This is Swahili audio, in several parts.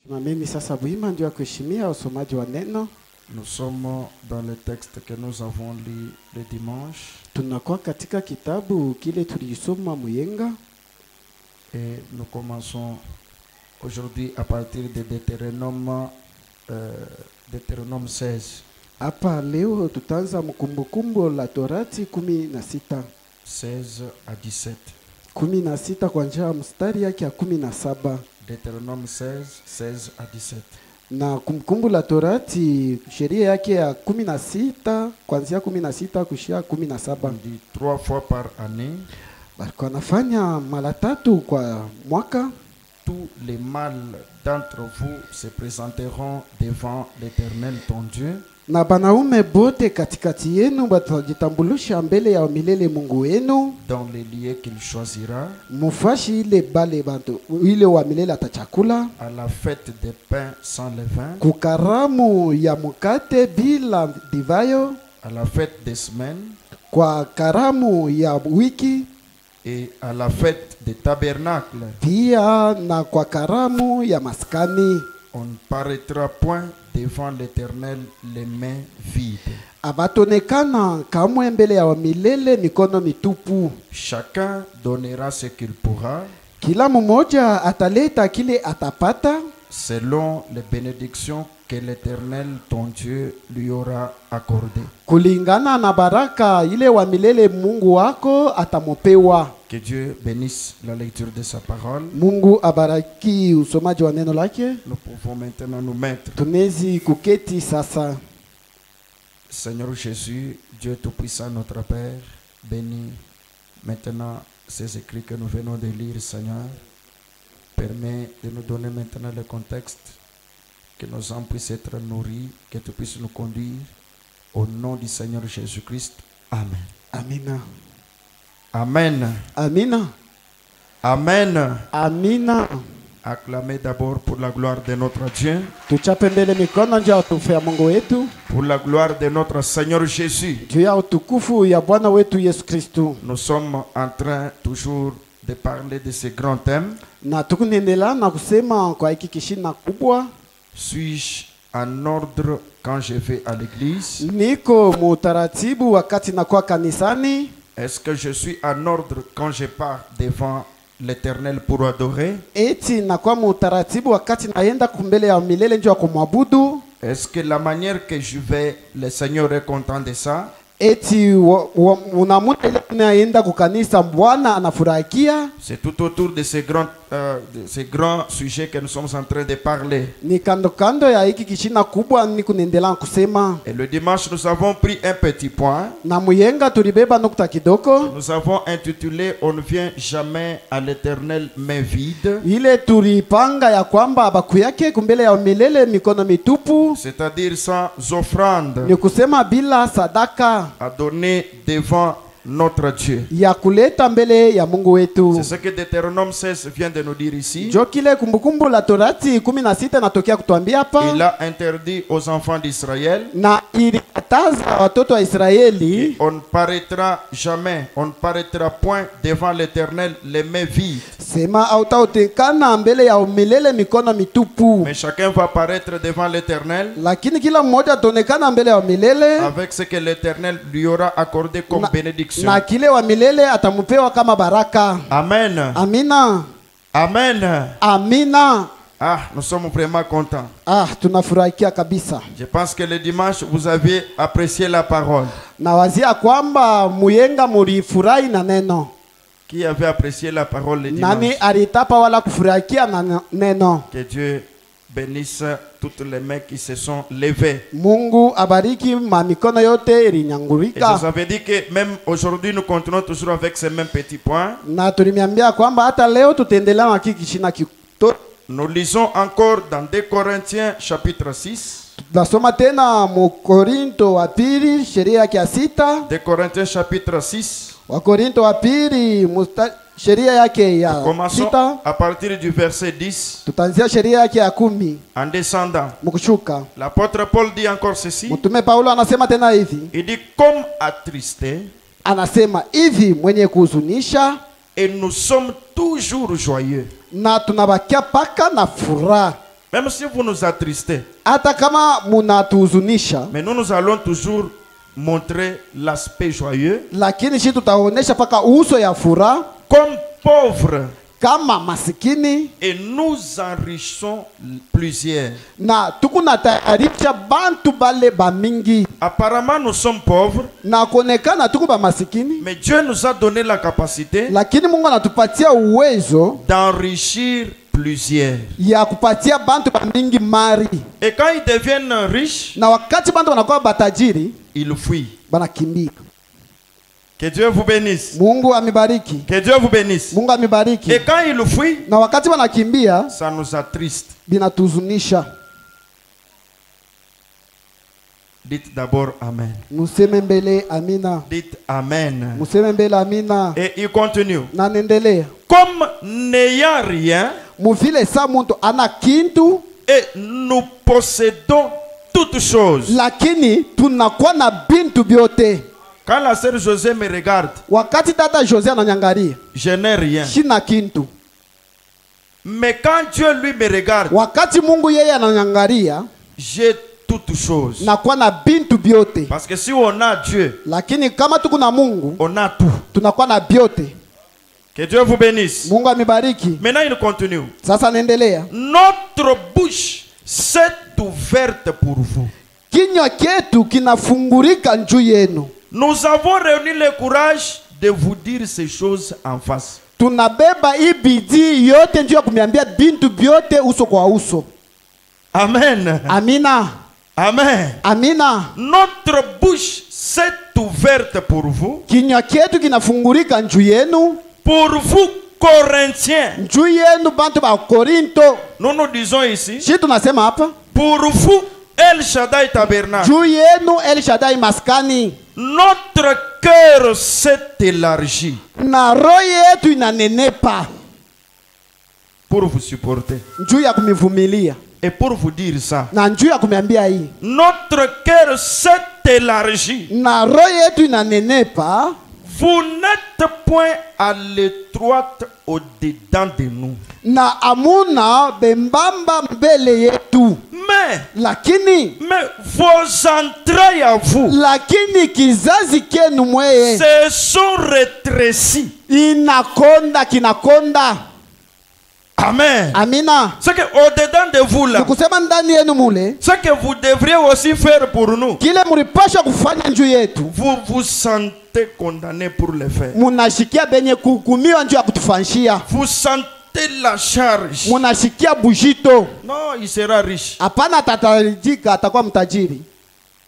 Simameni sasa wima ndio ya kuheshimia usomaji wa neno. Nous sommes dans le texte que nous avons lu le dimanche. Tunakuwa katika kitabu kile tulisoma Muyenga. Et nous commençons aujourd'hui à partir de Deutéronome 16. Hapa leo tutaanza mkumbukumbu la Torati 16. 16 à 17. 16 kwa njia mstari yake ya 17. Deutéronome 16, 16 à 17. Na kumbukumbu la Torati sheria yake ya 16 kuanzia 16 kushia 17. On dit 3 fois par année. Walikuwa nafanya mara 3 kwa mwaka. Tous les mâles d'entre vous se présenteront devant l'Éternel ton Dieu. Na banaume bote katikati yenu batajitambulisha mbele ya milele Mungu wenu dans les lieux qu'il choisira. Mufashi ile bale bantu ile wa milele atachakula. À la fête des pains sans levain. Kukaramu ya mukate bila divayo. À la fête des semaines. Kwa karamu ya wiki. Et à la fête des tabernacles. Pia na kwa karamu ya maskani. On ne paraîtra point devant l'Éternel les mains vides. Abatonekana kamwe mbele ya milele mikono mitupu. Chacun donnera ce qu'il pourra. Kila mmoja ataleta kile atapata. Selon les bénédictions que l'Éternel ton Dieu lui aura accordées. Kulingana na baraka ile wa milele Mungu wako atamopewa. Que Dieu bénisse la lecture de sa parole. Mungu abaraki usomaji wa neno lake. Nous pouvons maintenant nous mettre. Tunezi kuketi sasa. Seigneur Jésus, Dieu Tout-Puissant, notre Père, bénis maintenant ces écrits que nous venons de lire, Seigneur. Permets de nous donner maintenant le contexte, que nos âmes puissent être nourries, que tu puisses nous conduire. Au nom du Seigneur Jésus-Christ. Amen. Amina. Amen. Amina. Amen. Amina. Acclamez d'abord pour la gloire de notre Dieu. Tuchape mbele mikono nje utukufu ya Mungu wetu. Pour la gloire de notre Seigneur Jésus. Juu ya utukufu ya Bwana wetu Yesu Kristo. Nous sommes en train toujours de parler de ce grand thème. Na tukunendelea na kusema kwa hiki kishina kubwa. Suis-je en ordre quand je vais à l'église? Niko mutaratibu wakati nakuwa kanisani. Est-ce que je suis en ordre quand je pars devant l'Éternel pour adorer? Eti nakuwa mutaratibu wakati naenda kumbele ya milele nje kumwabudu? Est-ce que la manière que je vais, le Seigneur est content de ça? Eti unamuta ile unaenda kukanisa Bwana anafurahikia? C'est tout autour de ces grands sujets que nous sommes en train de parler. Ni kando ya hiki kishina kubwa ni kunendelea kusema. Et le dimanche nous avons pris un petit point. Na Muyenga tulibeba nukta kidogo. Nous avons intitulé On ne vient jamais à l'Éternel main vide. Ile tulipanga ya kwamba abaku yake kumbele ya milele mikono mitupu. C'est-à-dire sans offrande. Ni kusema bila sadaka. À donner devant notre Dieu. Ya kuleta mbele ya Mungu wetu. C'est ce que Deutéronome 16 vient de nous dire ici. Jo kile kumbukumbu la Torati 16 natokea kutuambia hapa. Il a interdit aux enfants d'Israël. Na ilikataza watoto wa Israeli. On ne paraîtra jamais, on ne paraîtra point devant l'Éternel les mains vides. Sema hautaonekana mbele ya milele mikono mitupu. Mais chacun va paraître devant l'Éternel. Lakini kila mmoja ataonekana mbele ya milele. Avec ce que l'Éternel lui aura accordé comme bénédiction. Na kile wa milele atamupewa kama baraka. Amen. Amina. Amen. Amina. Ah, nous sommes vraiment contents. Ah, tunafurahikia kabisa. Je pense que le dimanche vous avez apprécié la parole. Na wazia kwamba Muyenga mulifurahi na neno. Qui avait apprécié la parole le dimanche? Nani alitapa wala kufurahikia na neno? Que Dieu bénisse toutes les mains qui se sont levées. Mungu abariki mamikono yote Et ilinyangurika. je vous avais dit que même aujourd'hui nous continuons toujours avec ces mêmes petits points. Na tulimiambia kwamba hata leo tutaendelea na kikishina kito. Nous lisons encore dans 2 Corinthiens chapitre 6. Tunasoma tena mu Korinto wa pili sheria yake ya 6. 2 Corinthiens chapitre 6. Wa Korinto wa pili sheria yake ya 6. Commençons à partir du verset 10. Tutaanzia sheria yake ya 10. En descendant. Mkushuka. L'apôtre Paul dit encore ceci. Mtume Paulo anasema tena hivi. Il dit comme attristé. Anasema hivi mwenye kuhuzunisha. Et nous sommes toujours joyeux. Na tunabakia paka na furaha. Même si vous nous attristez, hata kama munatuhuzunisha, mais nous allons toujours montrer l'aspect joyeux. lakini shi tutaonesha paka uso ya furaha Comme pauvres, kama masikini, et nous enrichissons plusieurs. na tukunatayarisha bantu bale bamingi, Apparemment, nous sommes pauvres, na kuonekana tuku ba masikini, mais Dieu nous a donné la capacité lakini Mungu anatupatia uwezo d'enrichir plusieurs. ya kupatia bantu bamingi mari, Et quand ils deviennent riches, na wakati bantu wanakuwa batajiri ils fuient. banakimbia. Que Dieu vous bénisse. Mungu amibariki, Que Dieu vous bénisse. Mungu amibariki. Et quand ils fuient, Na wakati wanakimbia ça nous attriste. binatuzunisha. Dites d'abord Amen. Museme mbele amina, Dites Amen. museme mbele amina. Et il continue. Na nendelea Comme n'ayant rien, muvile sa muntu ana kintu, et nous possédons toutes choses. lakini tunakuwa na bintu byote. Quand la sœur José me regarde, Wakati dada Jose ananyangalia je n'ai rien. shina kintu, Mais quand Dieu lui me regarde, wakati Mungu yeye ananyangalia j'ai toutes choses. nakuwa na bintu byote. Parce que si on a Dieu, Lakini kama tuko na Mungu on a tout. tunakuwa na byote. Que Dieu vous bénisse. Mungu amibariki. Maintenant, il continue. Sasa naendelea, Notre bouche s'est ouverte pour vous. kinywa chetu kinafungurika njuu yenu. Nous avons réuni le courage de vous dire ces choses en face. Tunabeba hii bidii yote njuu ya kumiambia bintu byote uso kwa uso. Amen. Amina, Amen. amina. Notre bouche s'est ouverte pour vous. Kinywa chetu kinafungurika njuu yenu, Pour vous, Corinthiens. njuu yenu bantu ba Korinto. Nous disons ici, Shi tunasema hapa, pour vous, El Shaddai Tabernacle. njuu yenu El Shaddai maskani. Notre cœur s'est élargi Na roho yetu inanenepa pour vous supporter. njuu ya kumivumilia, Et pour vous dire ça, na njuu ya kumiambia hii, notre cœur s'est élargi. na roho yetu inanenepa. Vous n'êtes point à l'étroite au-dedans de nous. Na amuna bembamba mbele yetu, Mais mais vos entrailles à vous lakini kizazi kenu mweye se sont rétrécies. inakonda, kinakonda. Amen. Amina. Ce que au-dedans de vous là, Nikusema ndani yenu mule, ce que vous devriez aussi faire pour nous, kile mulipasha kufanya njuu yetu, vous vous sentez condamné pour le faire. munashikia benye kuhukumiwa njuu ya kutufanshia. Vous sentez la charge. Munashikia bujito. Non, il sera riche. Hapana, atatarijika, atakuwa mtajiri.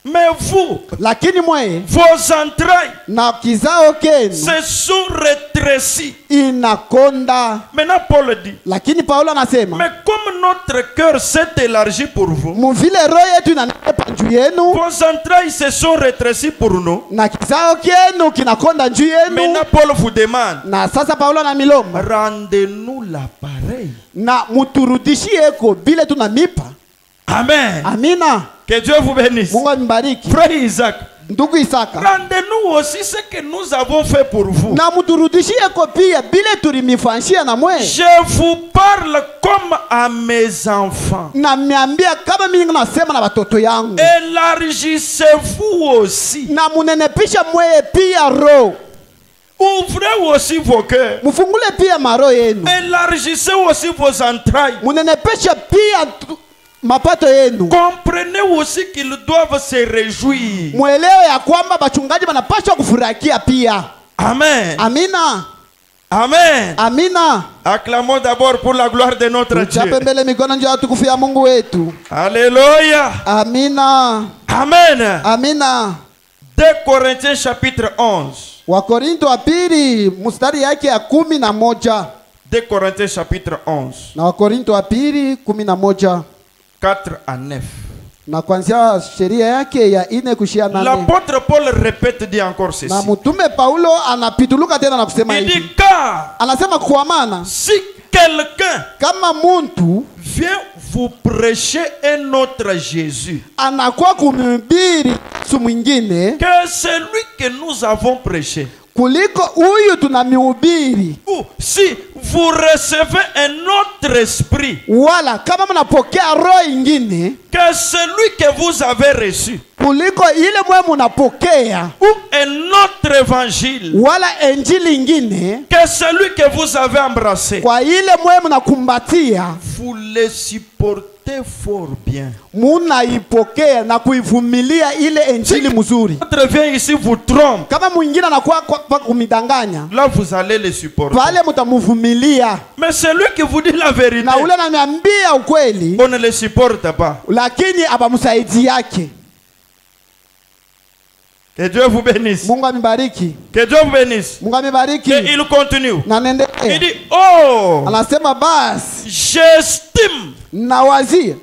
Mais vous, Lakini mweye vos entrailles na kizao kenu se sont rétrécies. inakonda. Maintenant, Paul dit, Lakini Paulo anasema, mais comme notre cœur s'est élargi pour vous, muvile roho yetu inanenepa njuu yenu, vos entrailles se sont rétrécies pour nous. na kizao kenu kinakonda njuu yenu. Maintenant, Paul vous demande, Na sasa Paulo na milomba, rendez-nous l'appareil. na muturudishieko bile tunamipa. Amen. Amina. Que Dieu vous bénisse. Mungu ambariki. Frère Isaac, Ndugu Isaka, rendez-nous aussi ce que nous avons fait pour vous. na muturudishieko pia bile tulimifanshia na mwe. Je vous parle comme à mes enfants. Na miambia kama mimi nasema na watoto yangu. Élargissez-vous aussi. Na munenepisha mweye pia roho. Ouvrez aussi vos cœurs. Mufungule pia maro yenu. Élargissez aussi vos entrailles. Munenepesha pia mapato yenu. Comprenez aussi qu'ils doivent se réjouir. Mwelewe ya kwamba bachungaji banapaswa kufurahikia pia. Amen. Amina. Amen. Amina. Acclamons d'abord pour la gloire de notre Dieu. Tuchape mbele mikono njoo tukufu ya Mungu wetu. Alléluia. Amina. Amen. Amina. 2 Corinthiens chapitre 11. Wakorinto wa pili mstari yake ya 11. 2 Corinthiens chapitre 11. Na Wakorinto wa pili 11. 4 à 9. Na kuanzia sheria yake ya 4 kushia 8. L'apôtre Paul répète, dit encore ceci. Na mtume Paulo anapituluka tena na kusema Il hivi. dit car Anasema kwa maana si quelqu'un kama muntu vient vous prêcher un autre Jésus anakuwa kumhubiri Yesu mwingine que celui que nous avons prêché, kuliko huyu tunamhubiri. Ou si vous recevez un autre esprit Wala kama mnapokea roho ingine que celui que vous avez reçu, kuliko ile mwe mnapokea, ou un autre évangile wala injili ingine que celui que vous avez embrassé, kwa ile mwe mnakumbatia, vous le supportez fort bien. munaipokea na kuivumilia ile injili mzuri. L'autre vient ici vous trompe, Kama mwingine anakuwa kwa kumidanganya, là vous allez le supporter. pale mtamuvumilia. Mais celui qui vous dit la vérité, Na ule ananiambia ukweli on ne le supporte pas. lakini abamsaidi yake. Que Dieu vous bénisse. Mungu amibariki. Que Dieu vous bénisse. Mungu amibariki. Et il continue. Na Il nendelea. dit, oh, Anasema basi j'estime nawazia,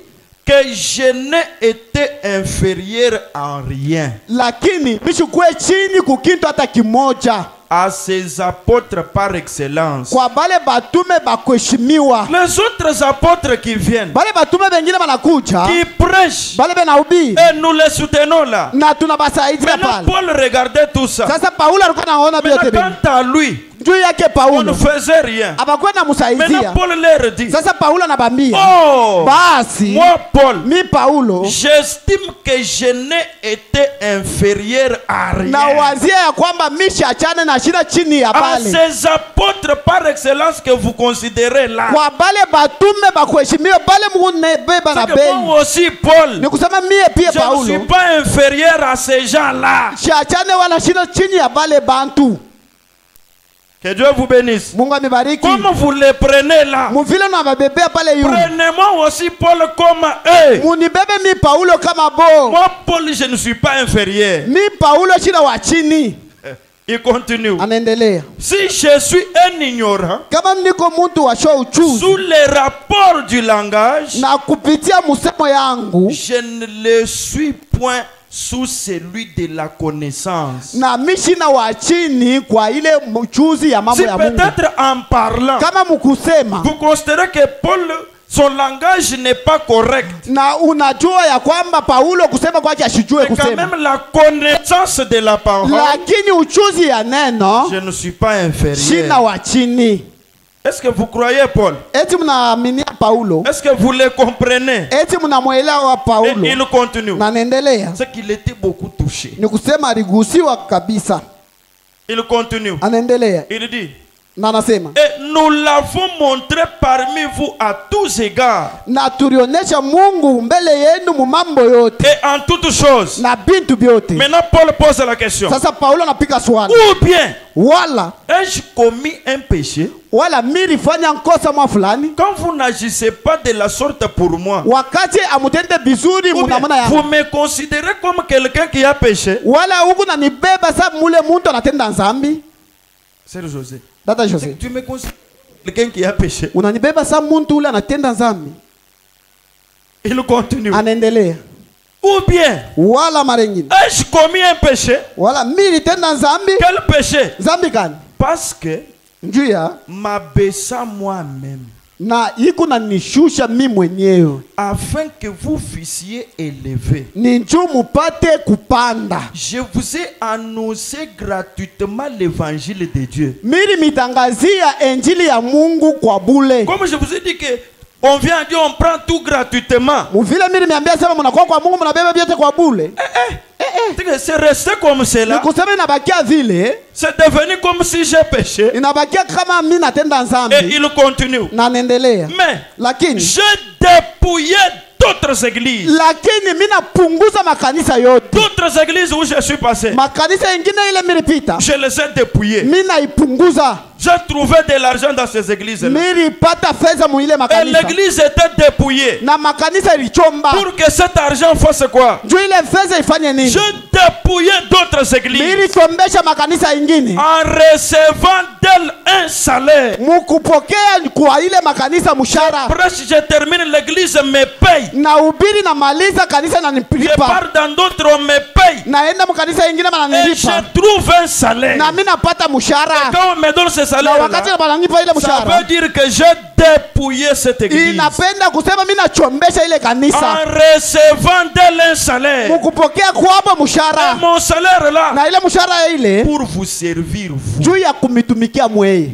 que je n'ai été inférieur en rien lakini bishukue chini kukintu hata kimoja à ces apôtres par excellence. kwa bale batume bakuheshimiwa. Les autres apôtres qui viennent, Bale batume bengine banakuja, qui prêchent, bale benahubiri et nous les soutenons là. na tunabasaidia Maintenant, pale. Paul regardait tout ça. Sasa Paulo alikuwa anaona vyote Maintenant, vile. quant à lui, Juu yake on ne Paulo faisait rien. abakuwa Maintenant, namsaidia. Paul leur dit, Sasa Paulo anabambia, oh, basi moi, Paul, mi Paulo j'estime que je n'ai été inférieur à rien na wazia ya kwamba mishaachane na shida chini ya à pale ces apôtres par excellence que vous considérez là. kwa bale batume bakuheshimiwa bale munebeba na C'est que bei. moi aussi, Paul, Ni kusema mie pia je ne suis Paulo pas inférieur à ces gens-là. shaachane wala shida chini ya bale bantu. Que Dieu vous bénisse. Mungu amibariki. Comment vous les prenez là? Muvile na babebea pale yu. Prenez-moi aussi Paul comme eux. Munibebe mi Paulo kama bo. Moi, Paul, je ne suis pas inférieur. Mi Paulo shida wa chini. Il continue. Anaendelea. Si je suis un ignorant, Kama niko muntu wa show uchuzi sous les rapports du langage, na kupitia musemo yangu je ne le suis point sous celui de la connaissance. na mishina wa chini kwa ile mchuzi ya mambo Si ya Mungu. peut-être en parlant, Kama mukusema vous considérez que Paul, son langage n'est pas correct, na unajua ya kwamba Paulo kusema kwake asijue mais quand kusema, même la connaissance de la parole, lakini uchuzi ya neno je ne suis pas shina inférieur. wa chini. Est-ce que vous croyez Paul? Eti mnaaminia Paulo? Est-ce que vous le comprenez? Eti mnamwelewa Et Paulo? il continue. Na naendelea C'est qu'il était beaucoup touché. ni kusema aligusiwa kabisa. Il continue. Anaendelea Il dit, na anasema et nous l'avons montré parmi vous à tous égards na tulionyesha Mungu mbele yenu mu mambo yote et en toutes choses. na bintu vyote. Maintenant, Paul pose la question. Sasa Paulo anapika swali, Ou bien, wala ai-je commis un péché wala milifanya nkosa mwa fulani quand vous n'agissez pas de la sorte pour moi? wakati amutende vizuri Ou bien, munamuna vous yangu, me considérez comme quelqu'un qui a péché? wala huku nanibeba sa mule muntu anatenda nzambi. C'est José. Dada C'est Jose, que tu me considères quelqu'un qui a péché. unanibeba sa muntu ule anatenda nzambi. Il continue. Anaendelea, Ou bien, wala mara nyingine ai-je commis un péché? wala militenda nzambi. Quel péché? Nzambi gani? Parce que Njuu ya m'abaissant moi-même, na iko na nishusha mi mwenyewe afin que vous fussiez élevés. ni njuu mupate kupanda. Je vous ai annoncé gratuitement l'évangile de Dieu. Mili mitangazia enjili ya Mungu kwa bule. Comme je vous ai dit que on vient à Dieu, on prend tout gratuitement. Muvile mili miambia sema munakuwa kwa Mungu munabeba vyote kwa bule. C'est resté comme cela. Nikusema inabakia vile, C'est devenu comme si j'ai péché. inabakia kama mi natenda Et nzambi. il continue. Na nendelea. Mais Lakini j'ai dépouillé d'autres églises. lakini mi napunguza makanisa yote. D'autres églises où je suis passé. Makanisa ingine ile milipita, Je les ai dépouillées. mi naipunguza. J'ai trouvé de l'argent dans ces églises-là. Milipata fedha muile Et makanisa. l'église était dépouillée. Na makanisa ilichomba. Pour que cet argent fasse quoi? Juu ile fedha ifanye nini? J'ai dépouillé d'autres églises Militombesha makanisa ingine. en recevant d'elles un salaire. Mukupokea kwa ile makanisa mshahara. Presque je termine, l'église me paye. Na ninahubiri na maliza kanisa Je nanilipa. pars dans d'autres, on me paye. Naenda mkanisa ingine Et mananilipa. je trouve un salaire. Na mimi napata mshahara. Quand on me donne ce Na salaire, wakati wananipa ile ça mshahara. veut dire que j'ai dépouillé cette église. Inapenda kusema mimi nachombesha ile kanisa. En recevant d'elle un salaire. Mukupokea kwabo Et mshahara. mon salaire là, Na ile mshahara ile pour vous servir, vous. juu ya kumitumikia mweye.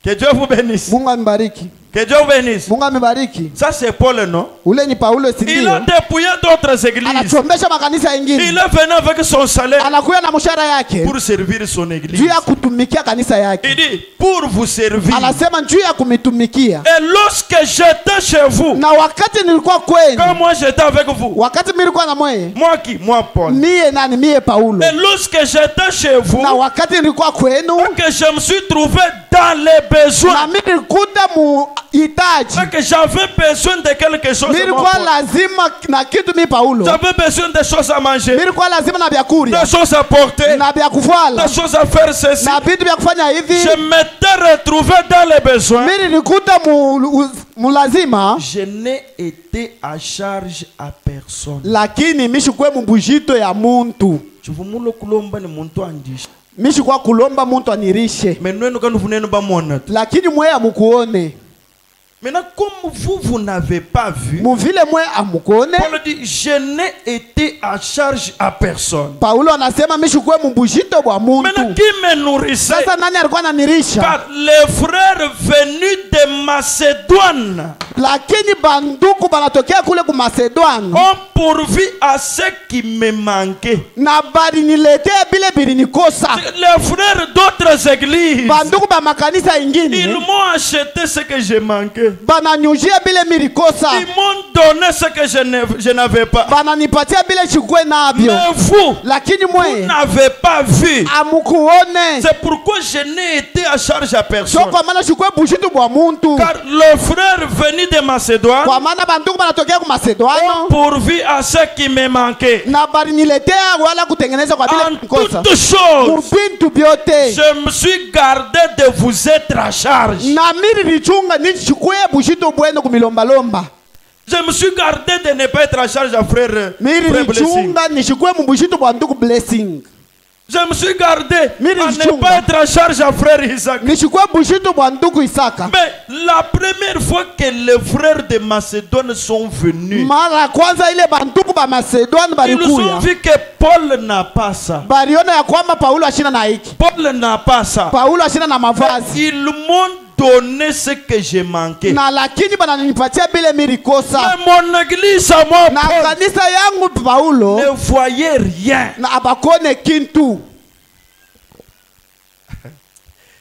Que Dieu vous bénisse. Mungu ambariki. Que Dieu vous bénisse. Mungu amebariki. Ça c'est Paul, non? Ule ni Paulo si Il a ndio? dépouillé d'autres églises. Anachombesha makanisa Il ingine. est venu avec son salaire Anakuya na mshahara yake pour servir son juu église. ya kutumikia kanisa yake. Il dit, pour vous servir. Anasema juu ya kumitumikia. Et lorsque j'étais chez vous, Na wakati nilikuwa kwenu, quand moi j'étais avec vous, wakati mimi nilikuwa na mweye, moi qui? Moi Paul. mie nani? Mie Paulo. Et lorsque j'étais chez vous, Na wakati nilikuwa kwenu, que je me suis trouvé dans les na besoins, mimi nilikuta muhitaji. que j'avais besoin de quelque chose, Mimi moi, nilikuwa Paul. lazima na kitu mimi Paulo. J'avais besoin de choses à Mimi manger, nilikuwa lazima na vyakula, des choses à porter, na vya kuvala, des choses à faire ceci. na vitu vya kufanya hivi. Je m'étais retrouvé dans les besoins. Mimi nilikuta mulazima, Je n'ai été à charge à personne. lakini mishikwe mbujito ya muntu. Chuvumulo kulomba ni muntu andisha. Mishikwa kulomba muntu anirishe, Menwenu kanu funenu ba mona. lakini mweye amukuone. Maintenant, comme vous n'avez pas vu, Muvile mweye amukuone. Paul dit, je n'ai été à charge à personne. Paulo anasema mishikwe mbujito bwa Maintenant, muntu. qui me nourrissait? Sasa nani alikuwa ananirisha? Car les frères venus de Macédoine Lakini banduku banatokea kule ku Macedoine ont pourvu à ce qui me manquait. na baliniletea bile bilinikosa. Les frères d'autres églises, Banduku ba makanisa ils ingine m'ont acheté ce que je manquais. bananyujia bile milikosa, Ils m'ont donné ce que je n'avais pas. bananipatia bile chikwe nabyo, Mais vous, lakini vous mweye n'avez pas vu. amukuone. C'est pourquoi je n'ai été à charge à personne. So kwa maana chikwe bushitu bwa muntu, Car les frères venus de Macédoine kwa maana banduku banatokea ku Macedoine ont pourvu à ce qui me manquait. na baliniletea wala kutengeneza kwa bile En milikosa. toutes choses, Mubintu byote je me suis gardé de vous être à charge. na miri lichunga ni chikwe bushitu bwenu kumilombalomba. Je me suis gardé de ne pas être à charge à frère Miri Blessing. lichunga ni chikwe mbushitu bwa ndugu Blessing. Je me suis gardé Miri à ne lichunga. pas être à charge à frère Isaac. Ni chikwe bushitu bwa ndugu Isaka. Mais la première fois que les frères de Macédoine sont venus, Mara kwanza ile banduku ba Macedoine ils ont balikuya, vu que Paul n'a pas ça. baliona ya kwamba Paulo ashina na hiki, Paul n'a pas ça. Paulo ashina na mavazi, Ils m'ont donné ce que j'ai manqué. na lakini bananipatia bile milikosa. Mais mon église à moi, Na Paul, kanisa yangu Paulo ne voyait rien. na abakone kintu.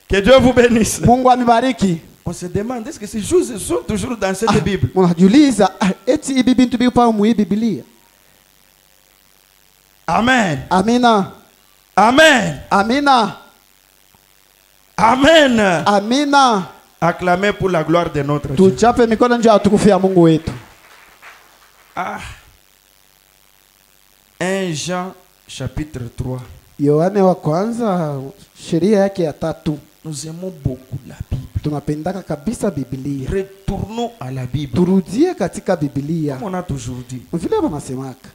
Que Dieu vous bénisse. Mungu amibariki. On se demande, est-ce que ces choses sont toujours dans cette Bible? Unajiuliza eti hivi bintu bipo mu Biblia? Amen. Amina. Amen. Amina. Amen. Amina. Acclamez pour la gloire de notre Dieu. Tuchape mikono nje ya utukufu ya Mungu wetu. Ah. 1 Jean chapitre 3. Yohane wa kwanza sheria yake ya 3. Nous aimons beaucoup la Bible. Tunapendaka kabisa Biblia. Retournons à la Bible. Turudie katika Biblia. Comme on a toujours dit. Vile wanasemaka.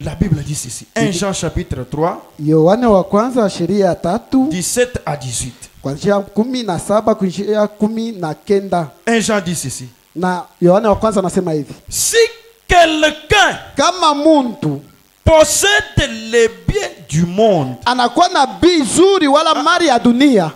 La Bible dit ceci. 1 Jean chapitre 3. Yohane wa kwanza sheria ya 3 17 à 18. kuanzia 17 kuanzia 19. 1 Jean dit ceci. Na Yohane wa kwanza anasema hivi. Si quelqu'un Kama muntu possède les biens du monde. anakuwa na bizuri wala mali ya dunia,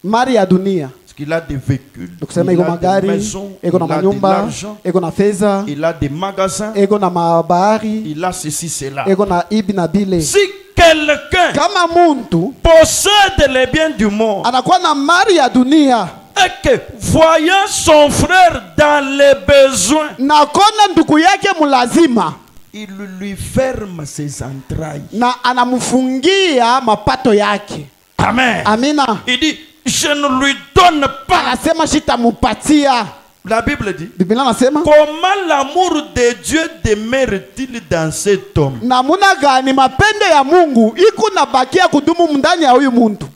mali ya dunia, Parce qu'il a des véhicules, kusema il iko a des magari, maisons, iko na il a de manyumba, l'argent, iko na fedha, il a des magasins, iko na mabahari, il a ceci, cela. iko na ibi na bile. Si quelqu'un Kama muntu possède les biens du monde anakuwa na mali ya dunia et que voyant son frère dans les besoins, na kona ndugu yake mulazima, il lui ferme ses entrailles. na anamfungia mapato yake. Amen. Amina. Il dit, je ne lui donne pas. Anasema shitamupatia. La Bible dit, Biblia anasema comment l'amour de Dieu demeure-t-il dans cet homme? namuna gani mapendo ya Mungu iko na bakia kudumu ndani ya huyu muntu.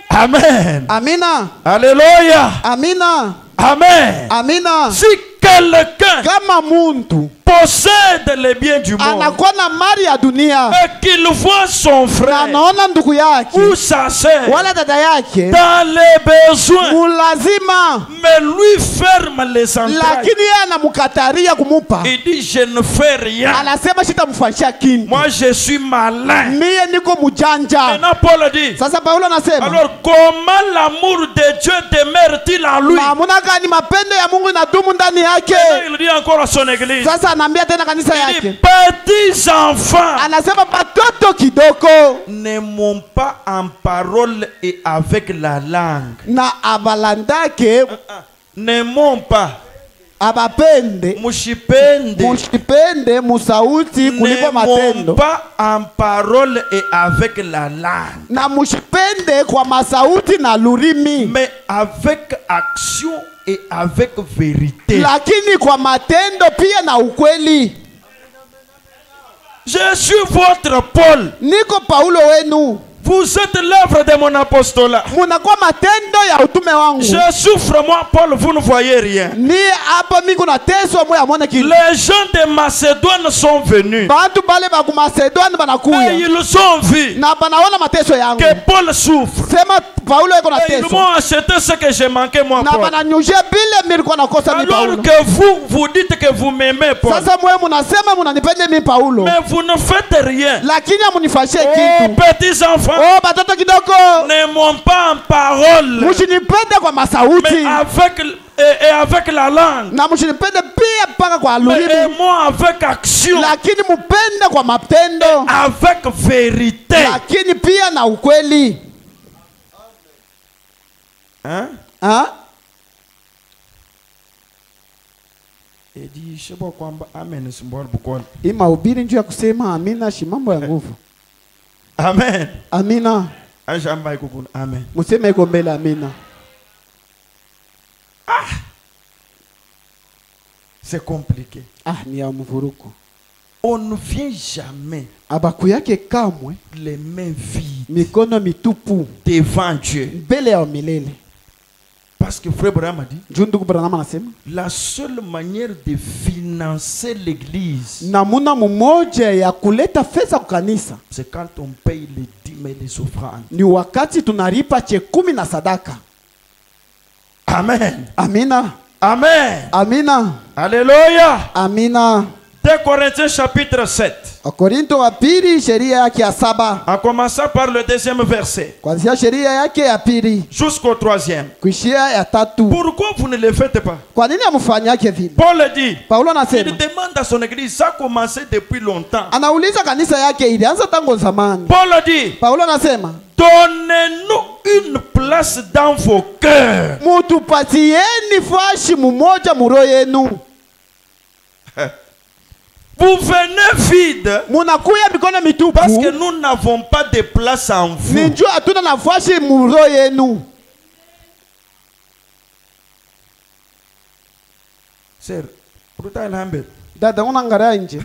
Amen. Amina. Alléluia. Amina. Amen. Amina. Si quelqu'un Kama muntu possède les biens du monde anakuwa na mali ya dunia et qu'il voit son na frère anaona ndugu yake ou sa sœur wala dada yake dans les besoins, mulazima, mais lui ferme les entrailles, lakini yeye anamkataria kumupa, il dit je ne fais rien, anasema sitamfanyia kintu, moi je suis malin. mie niko mujanja. Maintenant Paul dit, Sasa Paulo anasema, alors comment l'amour de Dieu demeure-t-il en lui? namuna gani mapendo ya Mungu inadumu ndani yake? Il dit encore à son église, Sasa anaambia tena kanisa il dit, yake, petits enfants, anasema batoto kidoko n'aimons pas en parole et avec la langue. na abalandake N'aimons pas, abapende mushipende, mushipende musauti kuliko n'aimons matendo, pas en parole et avec la langue, na mushipende kwa masauti na lurimi, mais avec action et avec vérité. lakini kwa matendo pia na ukweli. Je suis votre Paul. Niko Paulo wenu, Vous êtes l'œuvre de mon apostolat. munakuwa matendo ya utume wangu. Je souffre, moi, Paul, vous ne voyez rien. Ni hapa miko na teso mwe amone kitu. Les gens de Macédoine sont venus. Bantu bale ba ku Macedoine Et banakuya ils ont vu na banaona mateso yangu. que Paul souffre. Sema Paulo iko na Et ils teso m'ont acheté ce que j'ai manqué, moi, na Paul. bananyuje bile milikuwa nakosa mi Alors Paulo. que vous dites que vous m'aimez, Paul. Sasa mwe munasema munanipende mi Paulo, Mais vous ne faites rien. lakini amunifashie Oh, kitu. petits enfants, Oh batoto kidoko, n'aimons pas en parole, mushinipende kwa mais masauti et avec la langue. na mushinipende pia mpaka kwa Mais lurimi, aimons avec action, lakini mupende kwa matendo, avec vérité. lakini pia na ukweli. Hein? Ha? Et dit, je sais pas quoi, amen, c'est bon, pourquoi? Hii mahubiri njuu ya kusema amina shi mambo ya nguvu. Amen. Amina. Ajamba ikukuna. Amen. Museme iko mbele amina. C'est compliqué. Ah, ni ya mvuruko. On ne vient jamais Abaku yake kamwe les mains vides mikono mitupu devant Dieu. mbele ya milele. Parce que Frère Branham a dit, Njoo ndugu Branham anasema, la seule manière de financer l'église, namuna mmoja ya kuleta fedha kwa kanisa c'est quand on paye les dîmes et les offrandes. ni wakati tunalipa chekumi na sadaka. Amen. Amina. Amen. Amina. Alléluia. Amina. 2 Corinthiens chapitre 7. Wakorinto wa pili sheria yake ya 7. En commençant par le 2e verset Kuanzia sheria yake ya pili jusqu'au 3e. kuishia ya 3. Pourquoi vous ne le faites pas? Kwa nini amfanyake vile? Paul dit, Paulo il anasema, demande à son église, ça a commencé depuis longtemps. anauliza kanisa yake ilianza tangu zamani. Paul dit, Paulo anasema, donnez-nous une place dans vos cœurs. mutupatieni fashi mumoja muroho yenu. Vous venez vide Munakuya mikono mitupu parce que nous n'avons pas de place en vous. ninjua hatuna nafasi muroho yenu. Sir, pourtant il a un peu. Dada unangalia nje.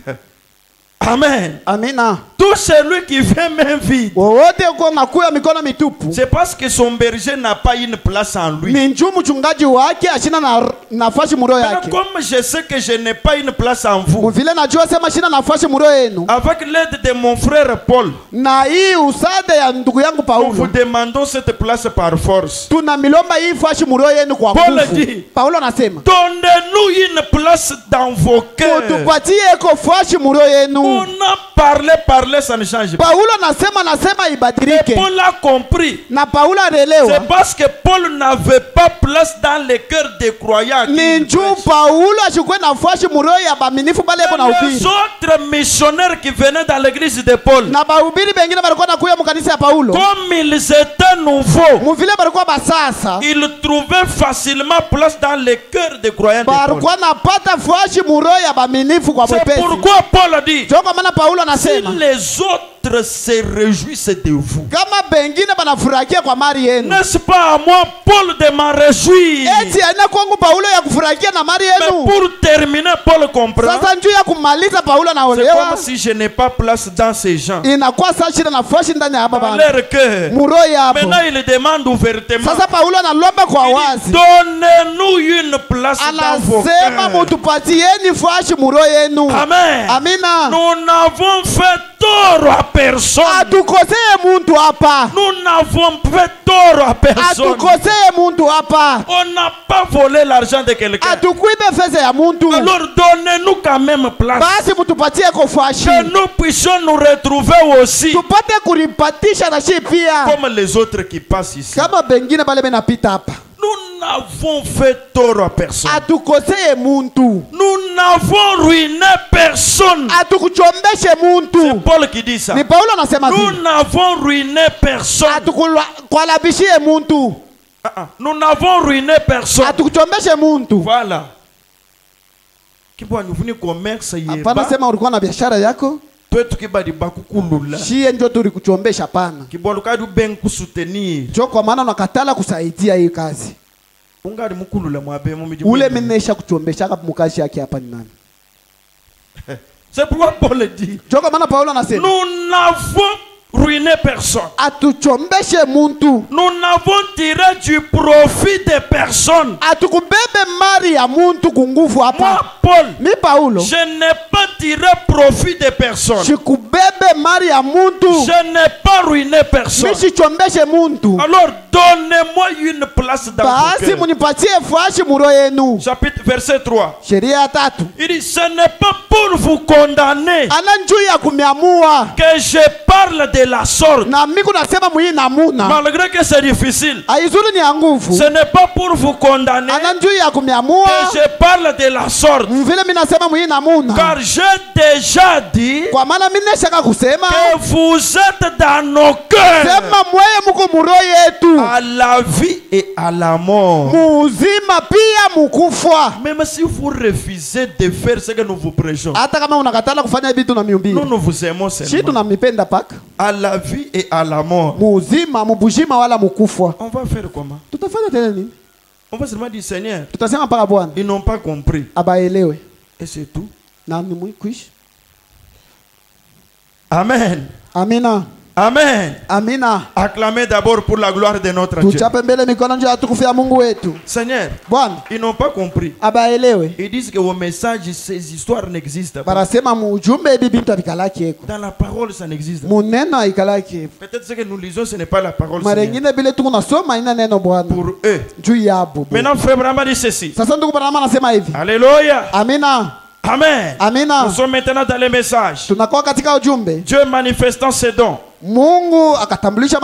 Amen. Amina. Tout celui qui vient main vide, Wowote uko nakuya mikono mitupu c'est parce que son berger n'a pas une place en lui. ni njuu mchungaji wake ashina na nafasi muroho Maintenant, yake. comme je sais que je n'ai pas une place en vous, Muvile najua sema shina nafasi muroho yenu, avec l'aide de mon frère Paul, na hii usada ya ndugu yangu nous vous Paulo, demandons cette place par force. tuna milomba hii fashi muroho yenu kwa Paul nguvu. dit, Paulo anasema, donnez-nous une place dans vos cœurs. mutupatie eko fashi muroho yenu. On a parlé, ça ne change pas. Paulo anasema Et ibadilike, Paul a compris. na Paulo C'est alielewa parce que Paul n'avait pas place dans le cœur des croyants. ni njuu Paulo ashikwe nafasi muroho ya baminifu bale eko na Les ubiri, autres missionnaires qui venaient dans l'église de Paul, na bahubiri bengine balikuwa nakuya mukanisa ya Paulo, comme ils étaient nouveaux, muvile balikuwa basasa ils trouvaient facilement place dans le cœur des croyants de Paul. balikuwa napata fashi muroho ya baminifu kwa C'est mwepesi. pourquoi Paul dit, Ndio kwa maana Paulo si anasema, les autres se réjouissent de vous, kama bengine banafurahikia kwa mali yenu, n'est-ce pas à moi, Paul, de m'en réjouir? eti aina kwangu Paulo ya kufurahikia na mali Mais yenu. pour terminer, Paul comprend. Sasa njuu ya kumaliza Paulo C'est anaolewa, comme si je n'ai pas place dans ces gens. inakuwa sasa shida nafasi ndani ya hapa Dans bana leur cœur. muroho yapo. Maintenant, il demande ouvertement. Sasa Paulo analomba kwa Il dit, wazi, donnez-nous une place dans vos anasema cœurs. mutupatieni fwashi muro yenu. Amen. Amina. Nous n'avons fait tort à personne. Atukoseye muntu hapa. Nous n'avons fait tort à personne. Atukoseye muntu hapa. On n'a pas volé l'argent de quelqu'un. Atukuibe fedha ya muntu. Alors donnez-nous quand même place. Basi mutupatie ko fwashi. Que nous puissions nous retrouver aussi Tupate kuripatisha na shi pia. comme les autres qui passent ici. Kama bengine bale benapita hapa. Nous n'avons fait tort à personne. Atukoseye muntu. Nous n'avons ruiné personne. Atukuchombeshe C'est muntu. Paul qui dit ça. Ni Paulo anasema Nous vile. n'avons ruiné personne. Atukwalabishie muntu. Nous n'avons ruiné personne. Atukuchombeshe muntu. Voilà. Kibwa nufuni commerce Hapana yeba. sema ulikuwa na biashara yako. Twetu kibadi bakukulula. Shie ndio tulikuchombesha pana. Kibwa lukadu ben kusoutenir. Jo kwa maana unakatala kusaidia hii kazi. Ungari mukulula mwabe mumiji. Ule menesha kuchombesha hapa mukazi yake hapa ni nani? C'est pourquoi Paul dit. Jo kwa maana Paulo anasema Nous n'avons ruiné personne. atuchombeshe muntu. Nous n'avons tiré du profit de personne. Atukubebe mali ya muntu kunguvu Moi, hapa. Paul, Mi Paulo. je n'ai pas tiré profit de personne. Shikubebe mali ya muntu. Je n'ai pas ruiné personne. Mi shichombeshe muntu. Alors, donnez-moi une place dans vos Basi cœurs. munipatie fwashi muro yenu. Chapitre verset 3. Sheria ya 3. Il dit, ce n'est pas pour vous condamner Ana njuu ya kumiamua. que je parle de la sorte. Na miku nasema muhii namuna. Malgré que c'est difficile. Aizuri ni ya nguvu. Ce n'est pas pour vous condamner Ana njuu ya kumiamua. que je parle de la sorte. Mvile mi nasema muhii namuna. Car j'ai déjà dit Kwa maana mi neshaka kusema. que vous êtes dans nos cœurs Sema mweye muko muro yetu. à la vie et à la mort. Muzima pia mukufwa. Même si vous refusez de faire ce que nous vous prêchons, Hata kama unakatala kufanya vitu na miumbili. nous vous aimons Shi seulement. tunamipenda paka. À la vie et à la mort. Muzima, mubujima wala mukufwa. On va faire comment? Tutafanya tena nini? On va seulement dire Seigneur, Tutasema paka Bwana ils n'ont pas compris. abaelewe. Et c'est tout. Na ni mwisho. Amen. Amina. Amen. Amina. Acclamez d'abord pour la gloire de notre Dieu. Tuchape mbele mikono njoo atukufu ya Mungu wetu. Seigneur, Bwana ils n'ont pas compris. abaelewe. Ils disent que vos messages, ces histoires n'existent pas. Barasema mujumbe bibi mtu abikalaki eko. Dans la parole, ça n'existe pas. Muneno aikalaki. Peut-être ce que nous lisons, ce n'est pas la parole. Mara Seigneur. nyingine bile tuko nasoma ina neno Bwana. Pour eux. Juu yabo. Maintenant, frère Brahma dit ceci. Sasa ndugu Bwana anasema hivi. Alléluia. Amina. Amen. Amina. Nous sommes maintenant dans les messages. Tunakuwa katika ujumbe. Dieu manifestant ses dons. Mungu akatambulisha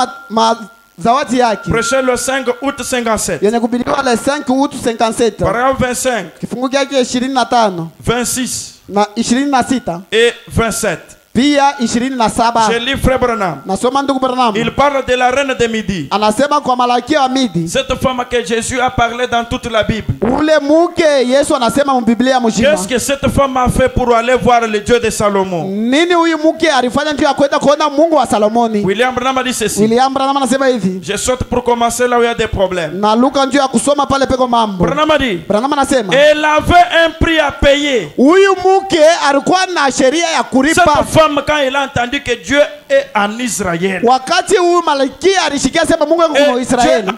zawadi yake. Prêché le 5 août 57. Yenye kubiliwa le 5 août 57. Paragraphe 25, Kifungu chake 25 26 na 26 et 27. pia Je 27. lis frère Branham. Nasoma ndugu Branham. Il parle de la reine de midi. Anasema kwa Malkia wa Midi. Cette femme que Jésus a parlé dans toute la Bible. Ule muke Yesu anasema mu Biblia mzima. Qu'est-ce que cette femme a fait pour aller voir le Dieu de Salomon? Nini huyu muke alifanya ndio akwenda kuona Mungu wa Salomoni? William Branham a dit ceci. William Branham anasema hivi. Je saute pour commencer là où il y a des problèmes. Na Luka ndio ya kusoma pale peko mambo. Branham a dit, Branham anasema elle avait un prix à payer. huyu muke alikuwa na sheria ya kulipa. Cette femme, quand elle a entendu que Dieu est en Israël, Wakati huyu Malkia alishikia sema Mungu yuko et kwa Israeli. Dieu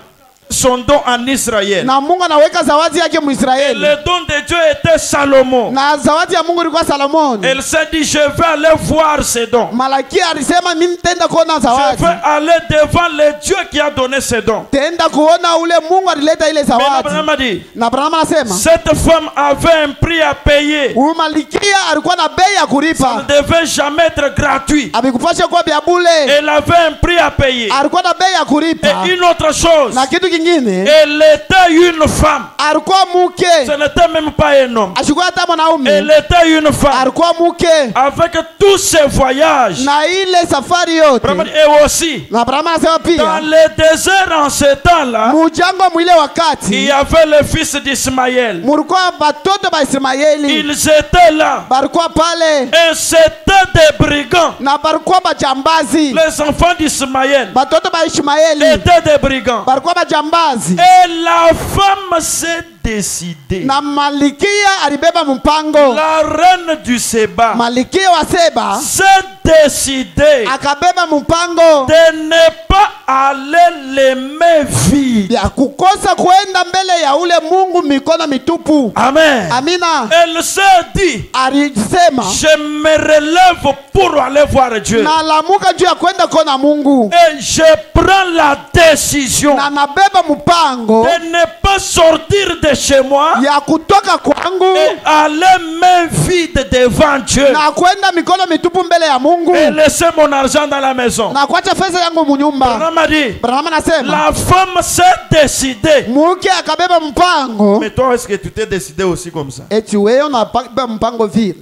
son don en Israël, Na Mungu anaweka zawadi yake mu et Israeli. le don de Dieu était Salomon. Na zawadi ya Mungu ilikuwa Salomoni. Elle s'est dit, je vais aller voir ses dons. Malkia alisema mimi nitaenda kuona Je zawadi. vais aller devant le Dieu qui a donné ses dons. Tenda kuona ule Mungu alileta ile Mais zawadi. Abraham a dit, Na Branham anasema cette femme avait un prix à payer. huyu Malkia alikuwa na bei ya Ça ne kulipa. devait jamais être gratuit. Abikupasha kwa bia bule. Elle avait un prix à payer. Alikuwa na bei ya kulipa. Et une autre chose, Na kitu kingine elle était une femme. alikuwa muke. Ce n'était même pas un homme. Ashikuwa hata mwanaume. Elle était une femme. Alikuwa muke. Avec tous ses voyages. Na ile safari yote. Et aussi, Na Branham anasema dans pia le désert en ce temps-là, mujango mwile il wakati y avait le fils d'Ismaël. mulikuwa batoto ba Ismaeli. Ils étaient là. Barikuwa pale Et c'était des brigands. na barikuwa bajambazi. Les enfants d'Ismaël Batoto ba Ishmaeli étaient des brigands. barikuwa bajambazi. Et la femme s'est décidé. Na malikia alibeba mpango. La reine du Séba Malikia wa Seba s'est décidée akabeba mpango de ne pas aller les mains vides. ya kukosa kwenda mbele ya ule Mungu mikono mitupu. Amen. Amina. Elle s'est dit, Alisema je me relève pour aller voir Dieu. na lamuka juu ya kwenda kona Mungu. Et je prends la décision Na nabeba mpango de ne pas sortir de chez moi ya kutoka kwangu et aller main vide devant Dieu. na kwenda mikono mitupu mbele ya Mungu Et laisser mon argent dans la maison. na kuacha fedha yangu munyumba. Branham a dit, Branham anasema la femme s'est décidée. mke akabeba mpango. Mais toi, est-ce que tu t'es décidé aussi comme ça? Eti wewe unabeba mpango vile.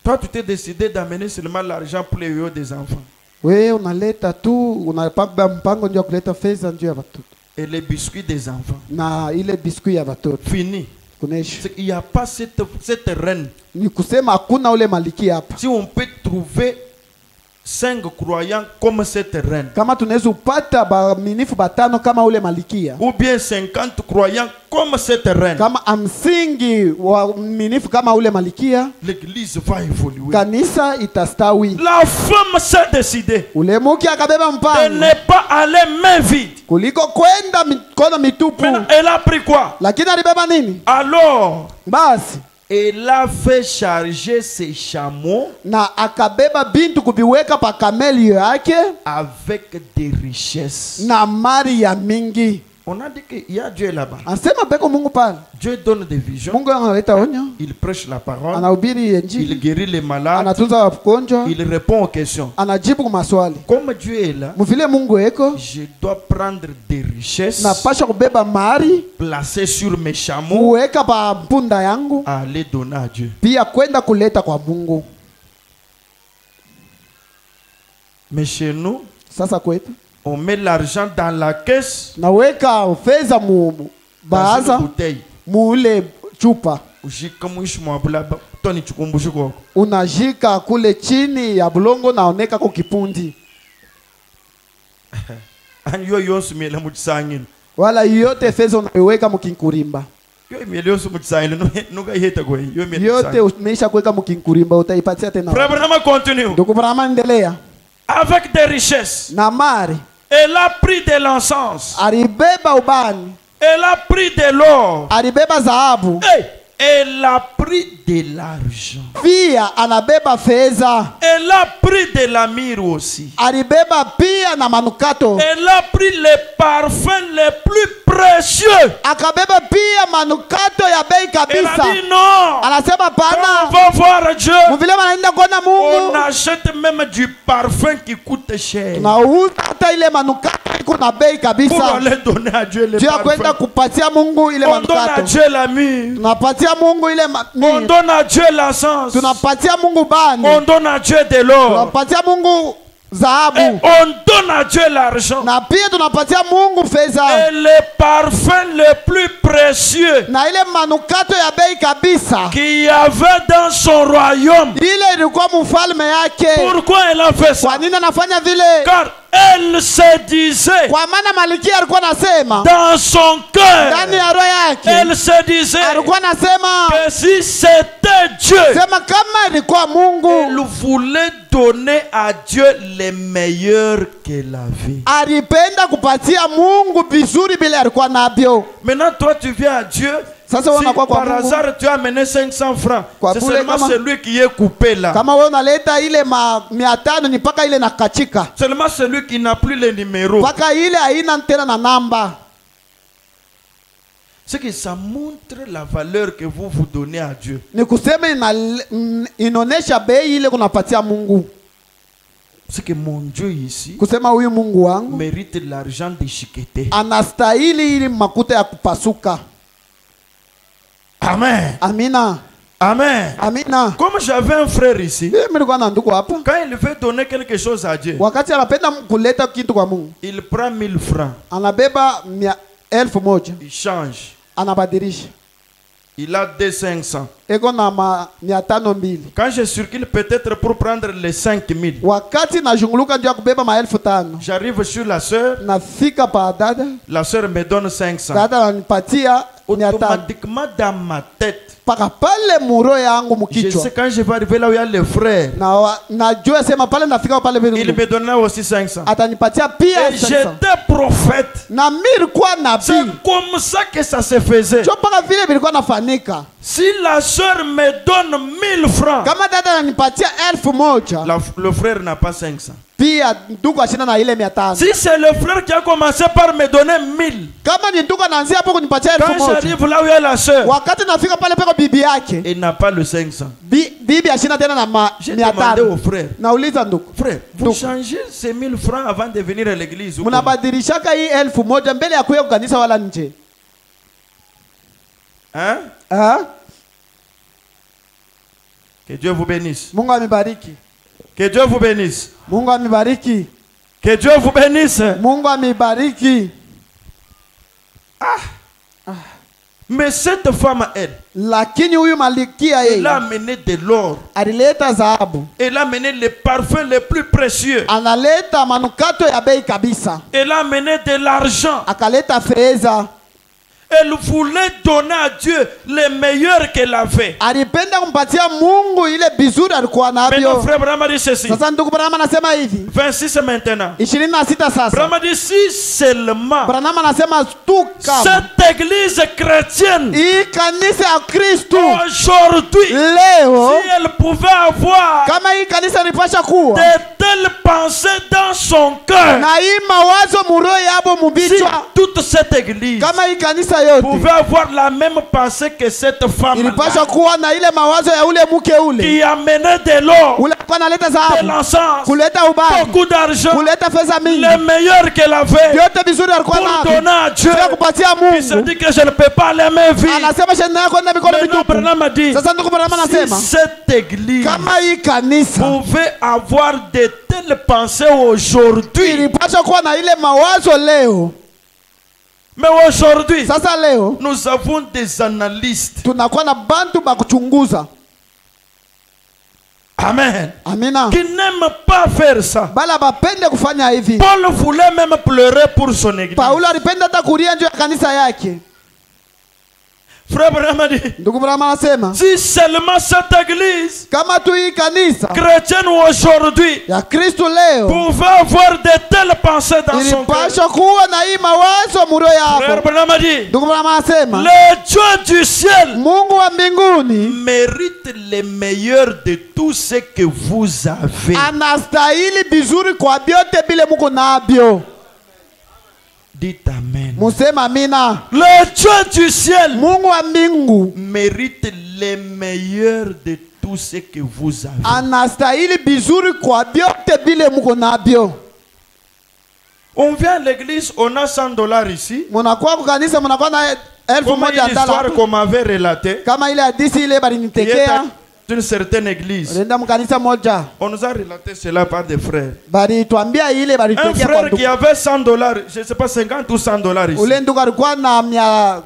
Toi, tu t'es décidé d'amener seulement l'argent pour les yoyo des enfants. Wewe unaleta tu unabeba mpango ndio kuleta fedha ndio ya watoto. Et les biscuits des enfants. Na ile biskuit ya watoto. Fini. Kunesha. Il n'y a pas cette reine. Ni kusema hakuna ule maliki hapa. Si on peut trouver 5 croyants comme cette reine, Kama tunaweza upata baaminifu batano kama ule malikia. ou bien 50 croyants comme cette reine, Kama amsingi waaminifu kama ule malikia, l'église va évoluer. kanisa itastawi. La femme s'est décidée Ule mke akabeba de mpango ne pas aller main vide. kuliko kwenda mikono mitupu. Maintenant, elle a pris quoi? Lakini alibeba nini? Alors, Basi elle a fait charger ses chameaux na akabeba bintu kubiweka pa kameli yake avec des richesses. na mali ya mingi. On a dit qu'il y a Dieu là-bas. Anasema beko Mungu pale. Dieu donne des visions. Mungu analeta onyo, Il prêche la parole. anahubiri Il injili, guérit les malades. anatunza wagonjwa, Il répond aux questions. anajibu kwa maswali. Comme Dieu est là, Mvile Mungu eko, je dois prendre des richesses, napasha kubeba mali placer sur mes chameaux, kuweka pa mpunda yangu, aller donner à Dieu. pia kwenda kuleta kwa Mungu. Mais chez nous, Sasa kwetu on met l'argent dans la caisse, naweka fedha mu dans une baaza bouteille. mule chupa, Ushika mwisho mwa bulaba, toni chukumbushe kwako. unajika kule chini ya bulongo naoneka kwa kipundi, Ani yo yonsu miele muchisangino. wala yote fedha unaiweka mukinkurimba, Yo miele yonsu muchisangino, nuka yeta kwe. Yo miele yote muchisangino. umeisha kuweka mukinkurimba, utaipatia tena. Frère Branham continue. Ndugu Branham endelea. Avec des richesses, Na mari elle a pris de l'encens, alibeba ubani, elle a pris de l'or, alibeba dhahabu, hey, elle a pris de l'argent, pia anabeba fedha, elle a pris de la myrrhe aussi, alibeba pia na manukato, elle a pris les parfums les plus précieux. akabeba pia manukato ya bei Elle a kabisa. dit non, Anasema quand on pana va voir Dieu, mvile wanaenda kuona on Mungu, achète même du parfum qui coûte cher tunauza hata ile manukato iko na bei pour kabisa, aller donner à Dieu les juu ya kwenda parfums. kupatia Mungu ile On donne à manukato. Dieu la myrrhe, Tunapatia Mungu ile on donne à Dieu l'encens, tunapatia Mungu bani, on donne à Dieu de l'or, tunapatia Mungu et dhahabu, on donne à Dieu l'argent. na pia tunapatia Mungu fedha Et les parfums les plus précieux na ile manukato ya bei kabisa, qu'il y avait dans son royaume. ile ilikuwa mfalme yake. Pourquoi elle a fait ça? Kwa nini anafanya vile? Car elle se disait Kwa maana malikia alikuwa anasema dans son ndani cœur, ya roho yake, elle se disait alikuwa anasema que si c'était Dieu, sema kama ilikuwa Mungu elle voulait donner à Dieu les meilleurs qu'elle avait. alipenda kupatia Mungu vizuri bila alikuwa navyo. Maintenant, toi, tu viens à Dieu. Sasa Si wewe unakuwa kwa par Mungu, hasard tu as amené 500 francs, Kwa c'est bure seulement kama- celui qui est coupé là. kama wewe unaleta ile 500 ni paka ile nakachika, Seulement celui qui n'a plus les numéros. paka ile haina tena na namba. C'est que ça montre la valeur que vous donnez à Dieu. Ni kusema inaonesha bei ile kunapatia Mungu, C'est que mon Dieu ici kusema huyu Mungu wangu mérite l'argent déchiqueté. anastahili ili makuta ya kupasuka. Amen. Amina, Amen. amina. Comme j'avais un frère ici, Mimi nilikuwa na ndugu hapa, quand il veut donner quelque chose à Dieu, wakati anapenda kuleta kitu kwa Mungu, il prend 1000 francs, anabeba 1,000, il change. anabadilisha, Il a 200-500. eko na 500. Quand je circule peut-être pour prendre les 5000, Wakati najunguluka ndio ya kubeba 500, j'arrive sur la sœur, nafika pa dada, la sœur me donne 500. dada ananipatia automatiquement dans ma tête, paka pale muro yangu je mkichwa. sais quand je vais arriver là où il y a les frères, Najua sema pale nafika pale il vile. me donnera aussi 500. Atanipatia pia Et 500. j'étais prophète. Na mimi kwa C'est nabii. comme ça que ça se faisait. Sio paka vile vilikuwa nafanika. Si la sœur me donne 1000 francs, Kama dada ananipatia 1000, le frère n'a pas 500. pia ndugu ashina na ile 500. Si c'est le frère qui a commencé par me donner 1000, Kama ni ndugu anaanzia hapo kunipatia quand 1000. j'arrive là où il y a la sœur, Wakati nafika pale peko bibi yake, il n'a pas le 500. bibi ashina tena na J'ai demandé au 500. frère, Nauliza ndugu, frère, vous Donc, changez ces 1000 francs avant de venir à l'église ou comment? mnabadilishaka hii 1000 mbele ya kuya kanisa wala nje? Hein? Ah? Que Dieu vous bénisse. Mungu amibariki. Que Dieu vous bénisse. Mungu amibariki. Que Dieu vous bénisse. Mungu amibariki. Mais cette femme, Lakini huyu malikia elle a yeye amené de l'or. alileta dhahabu. Elle a amené les parfums les plus précieux. Analeta manukato ya bei kabisa. Elle a amené de l'argent. Akaleta fedha. Elle voulait donner à Dieu le meilleur qu'elle avait. Alipenda kumpatia Mungu ile bizuri alikuwa Maintenant, navyo. frère Brahma dit ceci. Sasa ndugu Branham anasema hivi. 26 maintenant. 26 sasa. Brahma dit si seulement Branham anasema tu kama cette église chrétienne hii kanisa ya Kristo aujourd'hui, leo, si elle pouvait avoir kama hii kanisa lipasha kuwa de telles pensées dans son cœur, na hii mawazo muroho yabo si mubichwa, toute cette église kama hii kanisa yote pouvait avoir la même pensée que cette femme ilipasha kuwa na ile mawazo ya ule mke ule qui amenait de l'or, ule kwa analeta de dhahabu, l'encens, kuleta ubani, beaucoup d'argent, kuleta fedha mingi, le meilleur qu'elle avait vyote vizuri alikuwa pour navyo donner à Dieu. ya kupatia Il se Mungu. dit que je ne peux pas les mains vides. Anasema shenda yako na mikono Maintenant, mitupu. Branham a dit, Sasa ndugu Branham si anasema cette église kama hii kanisa pouvait avoir de telles pensées aujourd'hui, ilipasha kuwa na ile mawazo leo. mais aujourd'hui, Sasa leo nous avons des analystes. tunakuwa na bantu ba kuchunguza. Amen. Amina. Qui n'aiment pas faire ça. Bala bapende kufanya hivi. Paul voulait même pleurer pour son église. Paulo alipenda hata kulia nje ya kanisa yake. Frère Branham a dit, Ndugu Branham anasema si seulement cette église kama tu hii kanisa chrétienne aujourd'hui ya Kristo leo pouvait avoir de telles pensées dans son cœur. ilipasha kuwa na hii mawazo muro Frère yako. Branham a dit, Ndugu Branham anasema le Dieu du ciel Mungu wa mbinguni mérite le meilleur de tout ce que vous avez. anastahili vizuri kwa vyote vile muko nabyo. Dites amen. Musema amina. Le Dieu du ciel Mungu wa mbingu mérite le meilleur de tout ce que vous avez. anastahili vizuri kwa vyote vile muko nabyo. On vient à l'église, on a $100 ici. Munakuwa kwa kanisa munakuwa na 1000 Comme moja une histoire ndala. qu'on m'avait relatée. Kama ile hadisi ile Il était balinitekea d'une certaine église. ulienda mkanisa moja On nous a relaté cela par des frères. balituambia ile Un balitekea kwa frère qui ndugu. avait $100, je ne sais pas, 50 ou $100 ici. Ule ndugu alikuwa na mia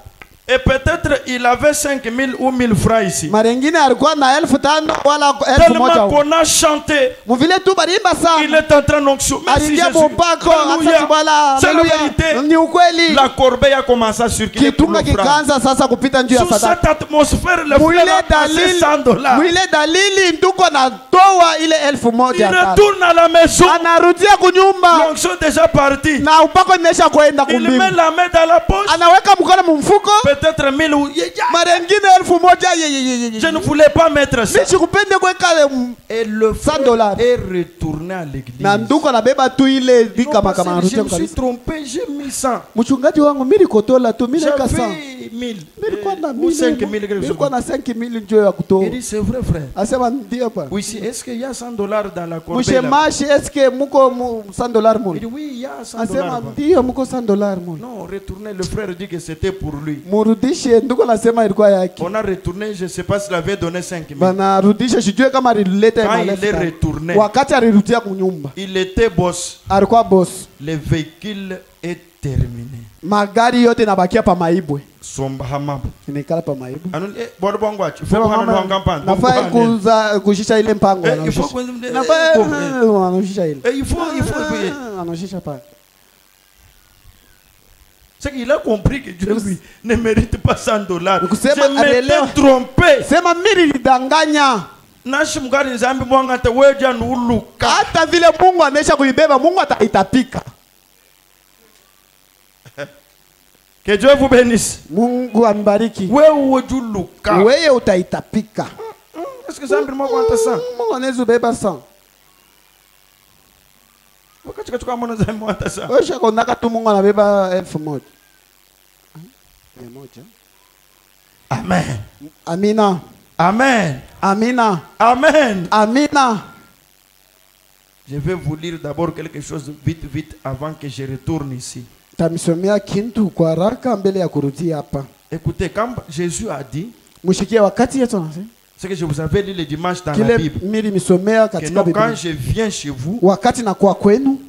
Et peut-être il avait 5000 ou 1000 francs ici. mara nyingine alikuwa na 1500 wala 1000 Tellement moja huko. qu'on a chanté, Mvile tu balimba il sana. est en train d'onction. Merci Aliingia Jésus. mupako asante Alléluia. Bwana. C'est la Haleluya. vérité. Ni ukweli. La corbeille a commencé à circuler pour Kitunga le franc. kikaanza sasa kupita njia ya Sous sadaka. cette atmosphère, le Mwile frère a passé dalili, $100. mwile dalili ndugu anatoa ile 1000 Il moja. retourne à la maison. Anarudia kunyumba L'onction est déjà partie. na upako imesha kwenda Il met kumbingu. la main dans la poche. Anaweka mkono mumfuko. Peut-être 1000 ou... Mara nyingine 1000 Je ne voulais pas mettre ça. Mimi sikupende kuweka Et le frère $100. est retourné à l'église. na ndugu anabeba tu ile Non, vika parce que makamana je me suis trompé, j'ai mis 100. mchungaji wangu mimi kotola tu mimi nika 100 J'avais 1000 nilikuwa na ou 5000 quelque chose. nilikuwa na 5000 njoo ya kutoa. Il dit c'est vrai frère. Asema ndio pa Oui, si, est-ce qu'il y a $100 dans la corbeille là? mshemashi eske muko $100 Il mule. dit oui, il y a $100 Asema là-bas. ndio muko $100 mule. Non, retournez, le frère dit que c'était pour lui. Murudishe ndugu anasema ilikuwa yake. On a retourné, je ne sais pas s'il avait donné 5000. Bana rudisha sijue kama alileta Quand il est maleta. retourné, Wakati alirudia kunyumba. il était boss. Alikuwa boss. Le véhicule est terminé. Magari yote nabakia pa maibwe. Sombahama. Inaikala pa maibwe. Anu bora bongo achi. Faut qu'on nous encampagne. Nafaa kuza kushisha ile mpango Il faut anashusha. qu'on Nafaa anashusha ile. il faut Anashusha pale. C'est qu'il a compris que Dieu lui ne mérite pas $100. Nikusema Je m'étais alielewa. trompé. Sema mimi nilidanganya. Nashi mgari nzambi mwanga te weja nuluka. Hata vile Mungu anaisha kuibeba, Mungu ataitapika. Que Dieu vous bénisse. Mungu ambariki. Wewe ujuluka. Wewe utaitapika. Est-ce que zambi mwanga anta sa? Mungu anaweza beba sana. Wakati kachuka mwana zambi mwanga anta sa. Wewe shakondaka tu Mungu anabeba 1,000. 100. Amen. Amina. Amen. Amina. Amen. Amina. Je vais vous lire d'abord quelque chose vite avant que je retourne ici. Tamisomea kintu kwa haraka mbele ya kurudia hapa. Écoutez, quand Jésus a dit, Mushikia wakati yetu anasema. ce que je vous avais lu le dimanche dans la Kile Bible, mimi misomea que katika non, quand Biblia. je viens chez vous, Wakati na kwa kwenu,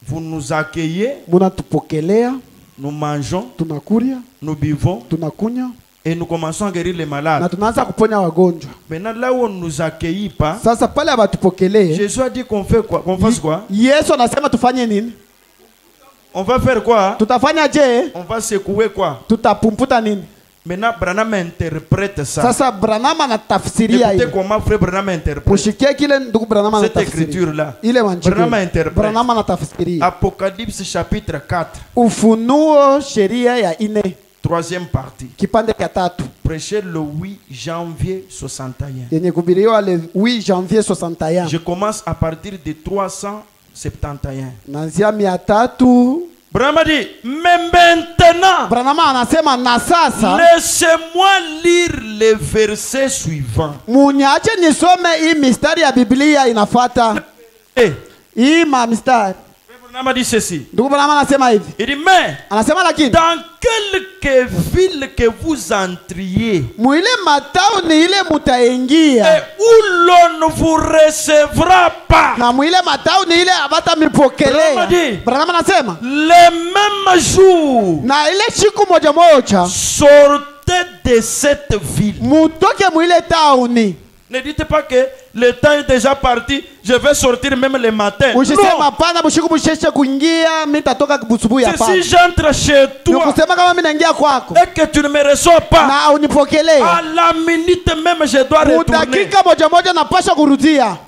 vous nous accueillez, munatupokelea, nous mangeons, tunakulia, nous buvons tunakunya et nous commençons à guérir les na malades. tunaanza kuponya wagonjwa. Maintenant, là où on ne nous accueille pas, Sasa pale abatupokelee, Jésus a dit qu'on fait quoi? Qu'on fasse quoi? Yesu anasema tufanye nini? On va faire quoi? Tutafanya je? On va secouer quoi? Tutapumputa nini? Maintenant, Branham interprète ça. Sasa Branham anatafsiria Écoutez hiyo. comment frère Branham interprète Mushikie kile ndugu Branham cette anatafsiria. écriture-là. Ile manchiko. Branham interprète. Branham anatafsiria. Apocalypse chapitre 4, Ufunuo sheria ya 4 troisième partie. kipande cha 3 Prêché le 8 janvier 61. yenye kuhubiriwa le 8 janvier 61. Je commence à partir de 371. Naanzia 300. Branham a dit, mais maintenant, Branham anasema na sasa laissez-moi lire les versets suivants. munyache nisome hii mistari ya Biblia inafuata. Et Hii mistari. Branham a dit ceci. Ndugu Branham anasema hivi. Il dit, mais Anasema lakini dans quelque ville que vous entriez muile matauni ile et mutaingia où l'on ne vous recevra pas, na muile matauni ile abata Branham mipokelea. dit, Branham anasema le même jour, na ile siku moja moja sortez de cette ville. mutoke muile tauni. Ne dites pas que le temps est déjà parti, je vais sortir même le matin. Usisema Non. hapana bushiku busheshe kuingia mimi nitatoka busubuhi C'est hapana. si j'entre chez toi Nikusema kama mimi naingia kwako et que tu ne me reçois pas, na unipokelee. à la minute même je dois retourner. Mudakika moja moja napasha kurudia.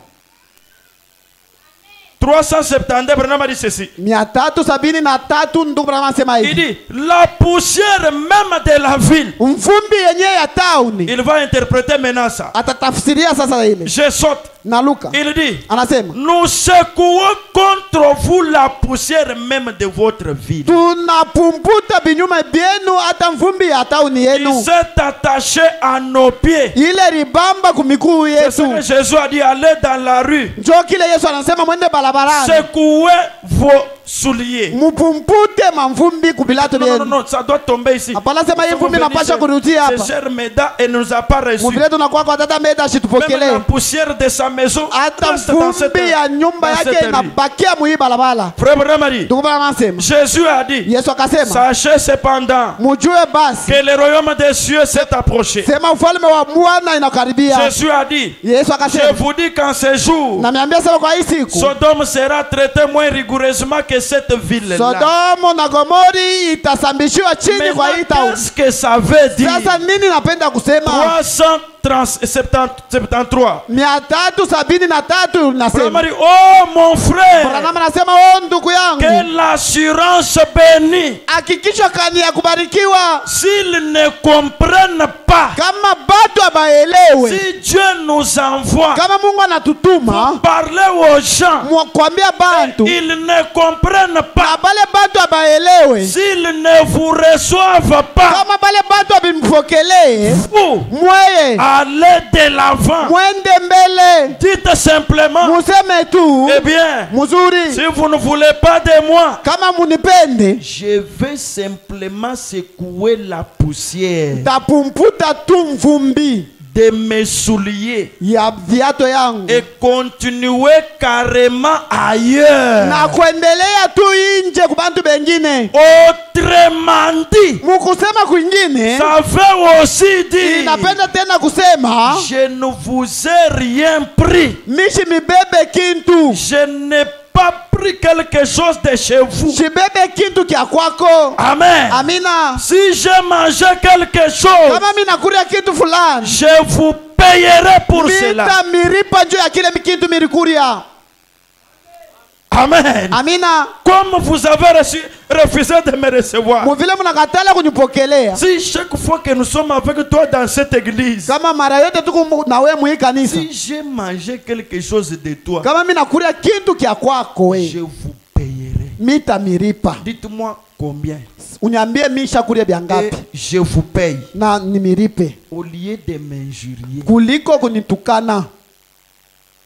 372, Branham a dit ceci. 373 ndugu Branham anasema Il hivi. dit, la poussière même de la ville. Mvumbi yenyewe ya tauni Il va interpréter maintenant ça. atatafsiria sasa ile. Je saute. Na Luka Il dit, anasema nous secouons contre vous la poussière même de votre ville. tunapumputa binyume byenu hata mvumbi ya tauni Il yenu. s'est attaché à nos pieds. Ile ribamba kumikuu C'est ce que yetu. Jésus a dit, allez dans la rue. Njoo kile Yesu anasema mwende barabarani. Secouez vos souliers. Mupumpute mamvumbi kubilato Non, non, byenu. non, ça doit tomber ici. Hapana sema hii Nous sommes vumbi venus napasha chez- kurudia chez hapa. Cher Meda et ne nous a pas reçus. Muvile tunakuwa kwa tata meda Même la shitupokelee. poussière de sa maison Hata reste dans cette, mvumbi ya nyumba dans cette yake rue. inabakia muhii barabara. Frère Branham a dit, Ndugu Branham anasema Jésus a dit, Yesu akasema sachez cependant mujue basi que le royaume des cieux s'est approché. sema ufalme wa Bwana inakaribia. Jésus a dit, Yesu je akasema vous dis qu'en ce jour, na niambia sema kwa hii siku Sodome sera traité moins rigoureusement que cette ville-là. Sodomo na Gomori itasambishiwa chini kwa hii Maintenant, tauni. qu'est-ce que ça veut dire? Sasa nini napenda kusema? 373. 373 Branham nasema. dit, oh mon frère, Branham anasema oh ndugu yangu, que l'assurance bénie, hakikisha kani ya kubarikiwa s'ils ne comprennent pas, kama batu abaelewe, si Dieu nous envoie kama Mungu anatutuma parler aux gens, kwambia bantu ils ne comprennent na pas, bale batu abaelewe, s'ils ne vous reçoivent pas, kama bale batu abimpokelee vous mweye allez de l'avant. mwende mbele, Dites simplement, museme tu eh bien, mzuri, si vous ne voulez pas de moi, kama munipende je vais simplement secouer la poussière tapumputa tu mvumbi de mes souliers ya viato yangu et continuer carrément ailleurs. na kuendelea tu inje kubantu bengine. Autrement dit, Mukusema kwingine ça veut aussi dire, inapenda tena kusema je ne vous ai rien pris. mishi mibebe kintu, Je n'ai pas pris quelque chose de chez vous. Shibebe kitu kia kwako. Amen. Amina. Si j'ai mangé quelque chose, Kama mimi nakuria kitu fulani, je vous payerai pour cela. mita miripa juu ya kile kitu mirikuria. Amen. Amina. Comme vous avez refusé de me recevoir. Muvile mnakatala kunipokelea. Si chaque fois que nous sommes avec toi dans cette église, Kama mara yote tuko na wewe mwi kanisa. si j'ai mangé quelque chose de toi, Kama mimi nakuria kitu kia kwako je we, vous payerai. mita miripa. Dites-moi combien. Uniambie misha kuria bya Et ngapi je vous paye. na nimiripe Au lieu de m'injurier. kuliko kunitukana.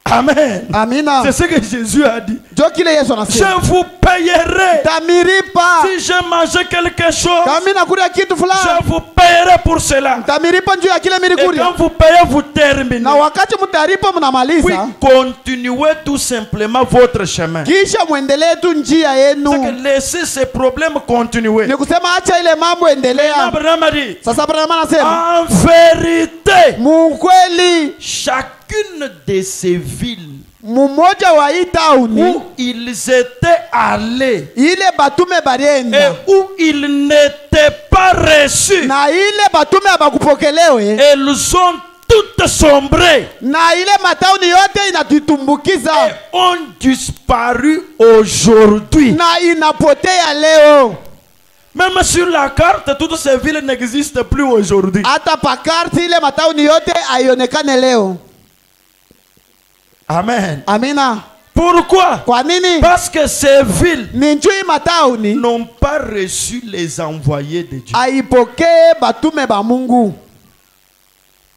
Amen. Amina. C'est ce que Jésus a dit. Jo kile Yesu Je anasema. vous payerai. Tamiripa. Si j'ai mangé quelque chose, Kama mimi nakuria kitu fulani, je vous payerai pour cela. tamiripa juu ya kile Et mirikuria. quand vous payez, vous terminez. Na wakati mtaripa Oui, mnamaliza, continuez tout simplement votre chemin. kisha muendelee tu njia C'est yenu. que laissez ces problèmes continuer. Ni kusema acha ile mambo endelea. Abraham a dit, Sasa Abraham anasema, en vérité, mukweli chacune de ces villes mmoja wa hii tauni où ils étaient allés ile batume et barienda où ils n'étaient pas reçus, na ile batume abakupokelewe elles ont toutes sombré na ile matauni yote inatutumbukiza et ont disparu aujourd'hui. na inapotea leo. Même sur la carte, toutes ces villes n'existent plus aujourd'hui. Hata pakarti ile matauni yote haionekane leo. Amen. Amina. Pourquoi? Kwa nini? Parce que ces villes Ni njui matauni n'ont pas reçu les envoyés de Dieu. aipokee batume ba Mungu,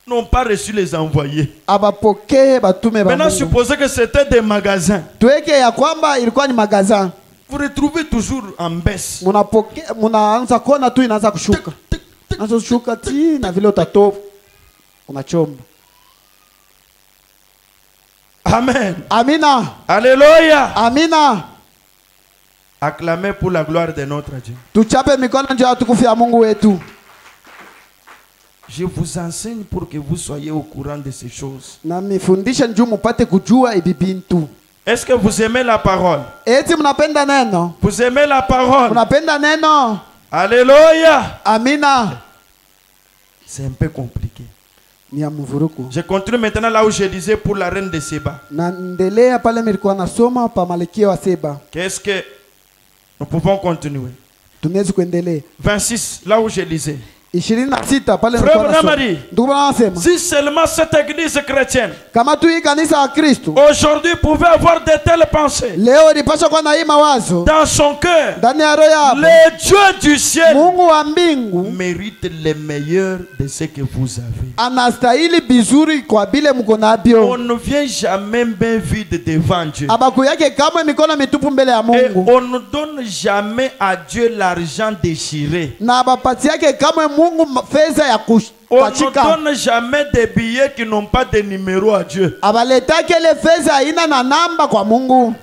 N'ont pas reçu les envoyés. abapokee batume ba Maintenant, Mungu. supposez que c'était des magasins. Tuweke ya kwamba ilikuwa ni magazin. Vous retrouvez toujours en baisse. Munaanza kuona tu inaanza kushuka, inaanza kushuka ti na vile utatoa unachomba. Amen. Amina. Alléluia. Amina. Acclamez pour la gloire de notre Dieu. Tuchape mikono ndio tukufu ya Mungu wetu. Je vous enseigne pour que vous soyez au courant de ces choses. Na mifundisha njoo mupate kujua ibi bintu. Est-ce que vous aimez la parole? Eti mnapenda neno? Vous aimez la parole? Mnapenda neno? Alléluia. Amina. C'est un peu compliqué. Ni ya mvuruku. Je continue maintenant là où je disais pour la reine de Séba. Na ndelea pale nilikuwa nasoma pa Malkia wa Seba. Qu'est-ce que nous pouvons continuer? Tunaweza kuendelea. 26, là où je disais. 26 pale Frère nilikuwa nasoma. Namari. Ndugu anasema Si seulement cette église chrétienne kama tu hii kanisa la Kristo aujourd'hui pouvait avoir de telles pensées leo ilipaswa kuwa na hii mawazo dans son cœur, ndani ya roho yako, le Dieu du ciel Mungu wa mbingu mérite le meilleur de ce que vous avez. anastahili bizuri kwa bile mko nabyo. On ne vient jamais main vide devant Dieu. Abaku yake kamwe mikono mitupu mbele ya Et Mungu. on ne donne jamais à Dieu l'argent déchiré. Na bapati yake kamwe Mungu fedha ya On ne kupachika. donne jamais des billets qui n'ont pas de numéro à Dieu. Abaletake ile fedha haina na namba kwa Mungu.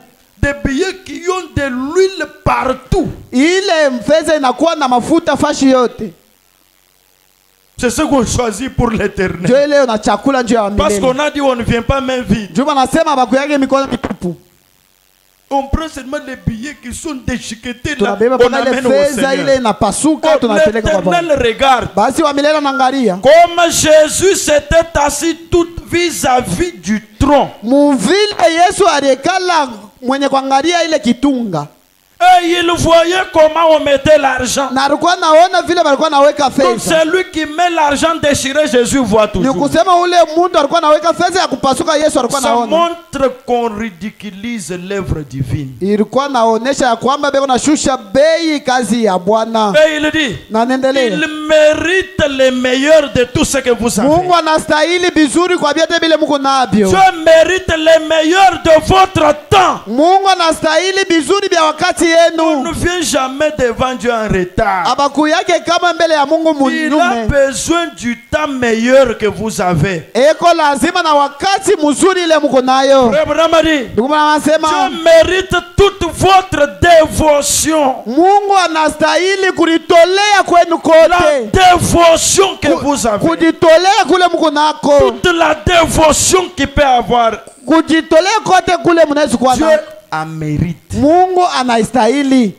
Des billets qui ont de l'huile partout. Ile fedha inakuwa na mafuta fashi yote. C'est ce qu'on choisit pour Ndio l'éternel. ile na chakula ndio ya Parce qu'on milele. a dit on ne vient pas main vide. Juma nasema abaku yake mikono mitupu. On prend seulement les billets qui sont déchiquetés là. Tunabeba On mpaka ile amène au fedha ile Seigneur. inapasuka tunapeleka kwa Bwana. L'éternel regarde. Basi wa milele anaangalia. Comme Jésus s'était assis tout vis-à-vis du tronc. Muvile Yesu alikala mwenye kuangalia ile kitunga. Et il voyait comment on mettait l'argent. Na alikuwa naona vile walikuwa naweka Donc fedha. celui qui met l'argent déchiré, Jésus voit Ni toujours. kusema ule mtu alikuwa naweka fedha ya kupasuka Yesu alikuwa Ça naona. montre qu'on ridiculise l'œuvre divine. Ilikuwa naonesha ya kwamba beko nashusha bei kazi ya Bwana. Et il dit, Na nendelea. il mérite le meilleur de tout ce que vous avez. Mungu anastahili bizuri kwa vyote vile mko navyo. Dieu mérite le meilleur de votre temps. Mungu anastahili bizuri vya wakati katikati On ne yenu vient jamais devant Dieu en retard. abakuyake kama mbele ya Mungu Il a munyume. besoin du temps meilleur que vous avez. Eko lazima na wakati mzuri ile mko nayo. Frère Branham a dit, Ndugu anasema Dieu mérite toute votre dévotion. Mungu anastahili kulitolea kwenu La kote. dévotion que vous avez. Kujitolea kule mko nako. Toute la dévotion qu'il peut avoir. Kujitolea kote kule mnaweza kuwa Dieu na. en mérite. Mungu anastahili.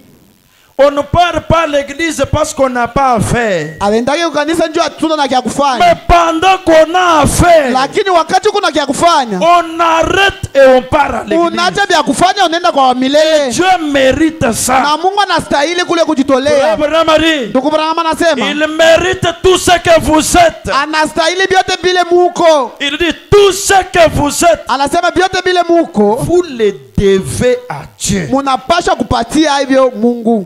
On ne part pas à l'église parce qu'on n'a pas à faire. Aendake kukanisa njoo hatuna na kia Mais kufanya. pendant qu'on a à faire, Lakini wakati kuna kia kufanya, on arrête et on part à l'église. unaacha vya kufanya unaenda kwa milele. Dieu mérite ça. Na Mungu anastahili kule kujitolea. Frère Branham a dit, Ndugu Branham anasema il mérite tout ce que vous êtes. anastahili vyote vile muko. Il dit tout ce que vous êtes, Anasema vyote vile muko vous le devez à Dieu. munapasha kupatia hivyo Mungu.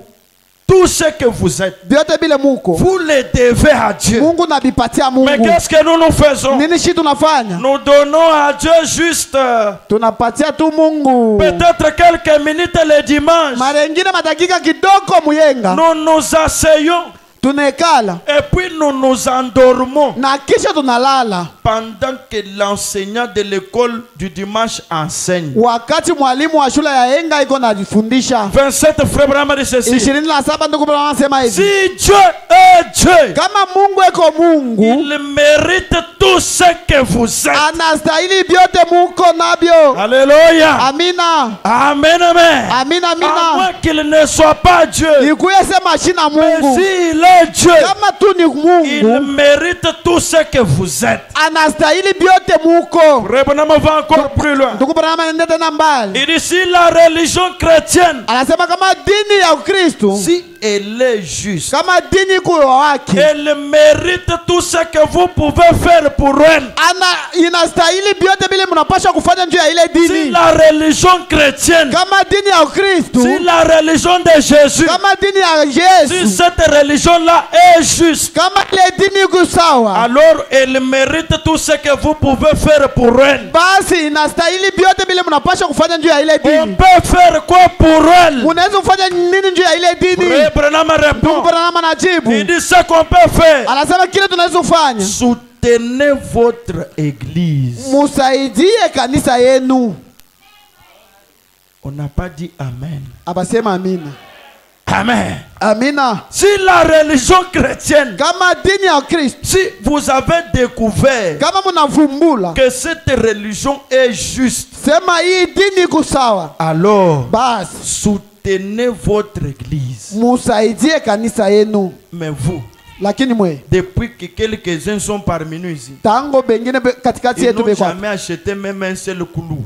Tout ce que vous êtes, Vyote vile muko vous le devez à Dieu. Mungu nabipatia Mais Mungu. qu'est-ce que nous faisons? Nini shi tunafanya? Nous donnons à Dieu juste Tunapatia tu Mungu. peut-être quelques minutes le dimanche. Mara ingine madakika kidogo muyenga. Nous nous asseyons Tunekala et puis nous nous endormons na kisha tunalala. pendant que l'enseignant de l'école du dimanche enseigne. Wakati mwalimu wa shule ya yenga iko najifundisha. 27 frère Branham dit ceci. 27 ndugu Branham anasema hivi. Si Dieu est Dieu, Kama Mungu eko Mungu, il mérite tout ce que vous êtes. anastahili vyote muko nabyo. Alléluia. Amina. Amen, amen. Amina, À amina. moins qu'il ne soit pas Dieu. Ikuye sema shina Mais Mungu. s'il est Dieu, Kama tu ni il Mungu, mérite tout ce que vous êtes. anastahili vyote muko. Frère Branham va encore plus loin. Ndugu Branham anaenda tena mbali. Il dit si la religion chrétienne, Anasema kama dini ya Ukristo, si elle est juste, kama dini iko wake, elle mérite tout ce que vous pouvez faire pour elle. inastahili vyote vile mnapaswa kufanya juu ya ile Si dini. la religion chrétienne, Kama dini ya Ukristo, si la religion de Jésus, kama dini ya si Yesu, cette religion-là est juste, kama ile dini iko sawa, alors elle mérite tout ce que vous pouvez faire pour elle. basi inastahili vyote vile mnapaswa kufanya juu ya ile On dini. peut faire quoi pour elle? Munaweza kufanya nini juu ya ile dini? Frère Branham Ndugu répond. Branham anajibu. Il dit ce qu'on peut faire. Anasema kile tunaweza kufanya, Soutenez votre église. musaidie kanisa yenu. On n'a pas dit Amen. Abasema amina. Amen. Amina. Si la religion chrétienne, Kama dini ya Kristo, si vous avez découvert kama munavumbula que cette religion est juste, sema hii dini iko sawa, alors basi soutenez votre église. musaidie kanisa yenu. Mais vous, Lakini mwe depuis que quelques-uns sont parmi nous ici, tango bengine katikati ils yetu n'ont bekwa jamais acheté même un seul clou,